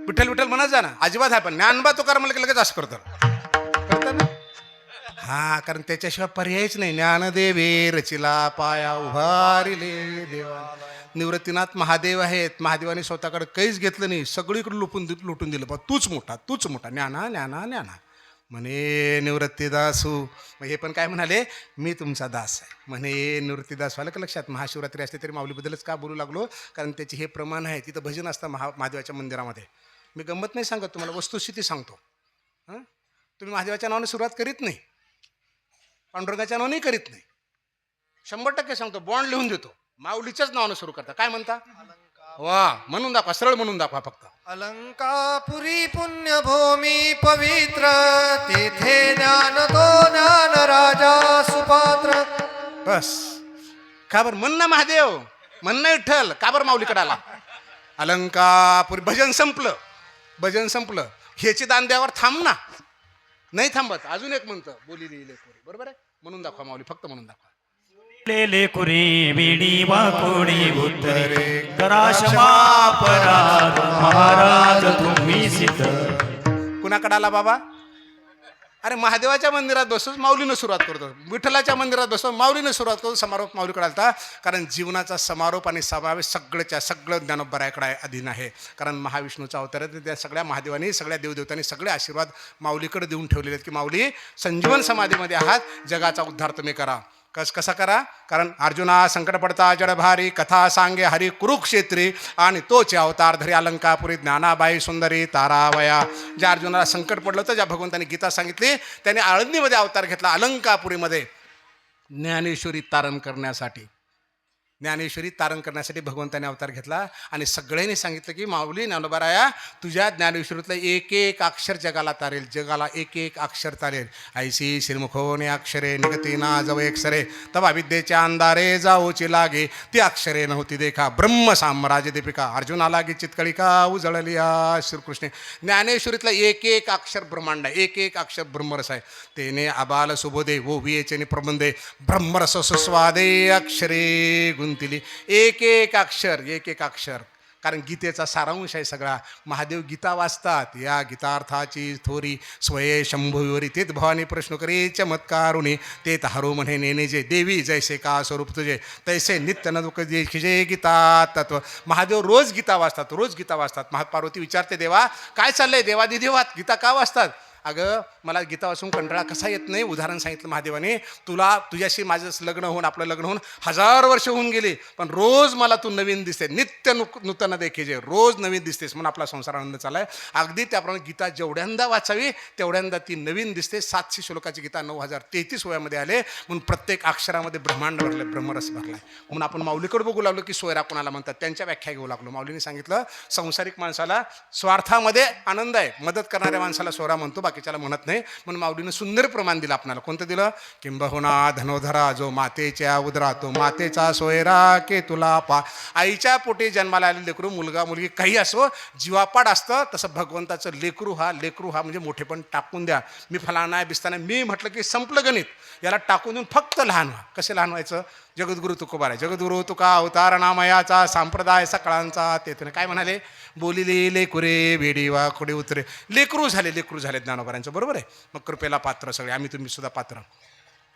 विठ्ठल विठ्ठल म्हणत जा ना, अजिबात आहे. पण ज्ञानबा तुकार म्हणलं की लगेच असं करतं ना. हा, कारण त्याच्याशिवाय पर्यायच नाही. ज्ञानदेवे रचिला पाया उभारिले देवा. निवृत्तीनाथ महादेव आहेत. महादेवाने स्वतःकडे काहीच घेतलं नाही, सगळीकडे लुटून दिलं. तूच मोठा तूच मोठा, ज्ञाना ज्ञाना ज्ञाना म्हणे निवृत्तीदासू. मग हे पण काय म्हणाले, मी तुमचा दास आहे म्हणे निवृत्तीदास. व्हायला का लक्षात? महाशिवरात्री असते तरी माऊलीबद्दलच का बोलू लागलो, कारण त्याचे हे प्रमाण आहे. तिथं भजन असतं महादेवाच्या मंदिरामध्ये. मी गंमत नाही सांगत तुम्हाला, वस्तुस्थिती सांगतो. हां, तुम्ही महादेवाच्या नावाने सुरुवात करीत नाही, पांडुरंगाच्या नावाने करीत नाही. 100% सांगतो, बॉन्ड लिहून देतो, माऊलीच्याच नावानं सुरू करता. काय म्हणता? वा, म्हणून दाखवा, सरळ म्हणून दाखवा फक्त. अलंकापुरी पुण्यभूमी पवित्र, तेथे ज्ञान तो ज्ञान राजा सुपात्र. बस. का बरं? म्हण ना महादेव, म्हण ना विठ्ठल. का बरं माऊलीकडे आला? अलंकापुरी. भजन संपलं, भजन संपलं. ह्याची दांड्यावर थांब ना. नाही थांबत. अजून एक म्हणतं, बोली लिहिले पुरी. बरोबर आहे? म्हणून दाखवा माऊली, फक्त म्हणून दाखवा. लेकुरी विडी वाकोडी उत्तरे करा क्षमापराध महाराज तुम्ही सिद्ध. कुणाकडे आला बाबा? अरे महादेवाच्या मंदिरात बसतो, माऊलीनं सुरुवात करतो. विठ्ठलाच्या मंदिरात बसतो, माऊलीनं सुरुवात करतो. समारोप माऊलीकडे आलता, कारण जीवनाचा समारोप आणि समावेश सगळं ज्ञानोबरायाकडे अधीन आहे. कारण महाविष्णूचा अवतार आहे. त्या सगळ्या महादेवानी, सगळ्या देवदेवतांनी सगळे आशीर्वाद माऊलीकडे देऊन ठेवलेले आहेत की माऊली संजीवन समाधीमध्ये आहात, जगाचा उद्धार तुम्ही करा. कसा करा? कारण अर्जुना संकट पडता जड भारी, कथा सांगे हरी कुरुक्षेत्री, आणि तोचे अवतार धरी अलंकापुरी ज्ञानाबाई सुंदरी तारावया. ज्या अर्जुनाला संकट पडलं होतं, ज्या भगवंतांनी गीता सांगितली, त्याने आळंदीमध्ये अवतार घेतला, अलंकापुरीमध्ये ज्ञानेश्वरी तारण करण्यासाठी. ज्ञानेश्वरी तारण करण्यासाठी भगवंताने अवतार घेतला. आणि सगळ्यांनी सांगितलं की माऊली ज्ञानोबराया, तुझ्या ज्ञानेश्वरीतलं एक एक अक्षर जगाला तारेल, जगाला एक एक अक्षर तारेल. ऐसी श्रीमुखोने अक्षरे निगती ना जव एक सरे, तवा विद्येच्या अंधारे जाऊची लागे, ती अक्षरे नव्हती देखा ब्रह्म साम्राज्य दीपिका. अर्जुनाला गी चितकळिका उजळली श्रीकृष्ण. ज्ञानेश्वरीतलं एक एक अक्षर ब्रह्मांड आहे, एक एक अक्षर ब्रह्मरस आहे. तेने आबाल सुबोधे वो वियेचे प्रबंधे ब्रह्मरस सुस्वादे अक्षरे गुंतिली. एक एक अक्षर, एक एक अक्षर. कारण गीतेचा सारांश आहे सगळा. महादेव गीता वाचतात. या गीतार्थाची थोरी स्वये शंभूवरी तेत भवानी प्रश्न करे चमत्कारुणी, तेत हरो म्हणे नेने जे देवी जैसे का स्वरूप तुझे, तैसे नित्य न दुःख जे गीता तत्व. महादेव रोज गीता वाचतात, रोज गीता वाचतात. महापार्वती विचारते, देवा काय चाललंय? देवादिदेवात गीता का वाचतात? अगं मला गीता वाचून कंटाळा कसा येत नाही? उदाहरण सांगितलं महादेवाने, तुझ्याशी माझं लग्न होऊन, आपलं लग्न होऊन 1000 वर्ष होऊन गेली, पण रोज मला तू नवीन दिसते, नित्य नूतन देखीजे, रोज नवीन दिसतेस, म्हणून आपला संसार आनंद चाललाय. अगदी त्याप्रमाणे गीता जेवढ्यांदा वाचावी तेवढ्यांदा ती नवीन दिसते. 700 श्लोकाची गीता 9033 वयामध्ये आले, म्हणून प्रत्येक अक्षरामध्ये ब्रह्मांड भरले, ब्रह्मरस भरलाय. म्हणून आपण माऊलीकडे बघू लागलो की सोयरा कोणाला म्हणतात, त्यांच्या व्याख्या घेऊ लागलो. माऊलीने सांगितलं, संसारिक माणसाला स्वार्थामध्ये आनंद आहे, मदत करणाऱ्या माणसाला सोयरा म्हणतो, बाकीच्याला म्हणत नाही. म्हणून माऊलीनं सुंदर प्रमाण दिलं आपल्याला. कोणतं दिलं? किंबहुना धनोधरा जो मातेच्या उदरा, तो मातेचा सोयरा के तुला पा. आईच्या पोटी जन्माला आलेलं लेकरू, मुलगा मुलगी काही असो, जीवापाड असतं. तसं भगवंताचं लेकरू हा म्हणजे मोठेपण टाकून द्या. मी फलाना आहे बिस्ताना, मी म्हटलं की संपलं गणित. याला टाकून देऊन फक्त लहान व्हा. कसे लहान व्हायचं? जगद्गुरु तुकोबार आहे. जगद्गुरु तुका अवतार नामयाचा, संप्रदाय सकाळांचा. तेथे काय म्हणाले? बोलिले लेकुरे वेडी वा खोडे उतरे. लेकरू झाले ज्ञानोबारांचं. बरोबर आहे? मग कृपेला पात्र सगळे, आम्ही तुम्ही सुद्धा पात्र.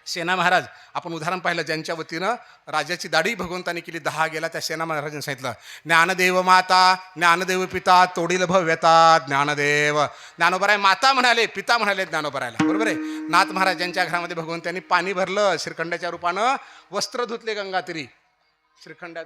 सेना महाराज आपण उदाहरण पाहिलं, ज्यांच्या वतीनं राजाची दाढी भगवंतानी केली, 10 गेला. त्या सेना महाराजांनी सांगितलं, ज्ञानदेव माता, ज्ञानदेव पिता, तोडील भव्यता ज्ञानदेव. ज्ञानोबराय माता म्हणाले, पिता म्हणाले ज्ञानोबरायला. बरोबर आहे? नाथ महाराज ज्यांच्या घरामध्ये भगवंतांनी पाणी भरलं श्रीखंडाच्या रूपानं, वस्त्र धुतले गंगातीरी, श्रीखंडात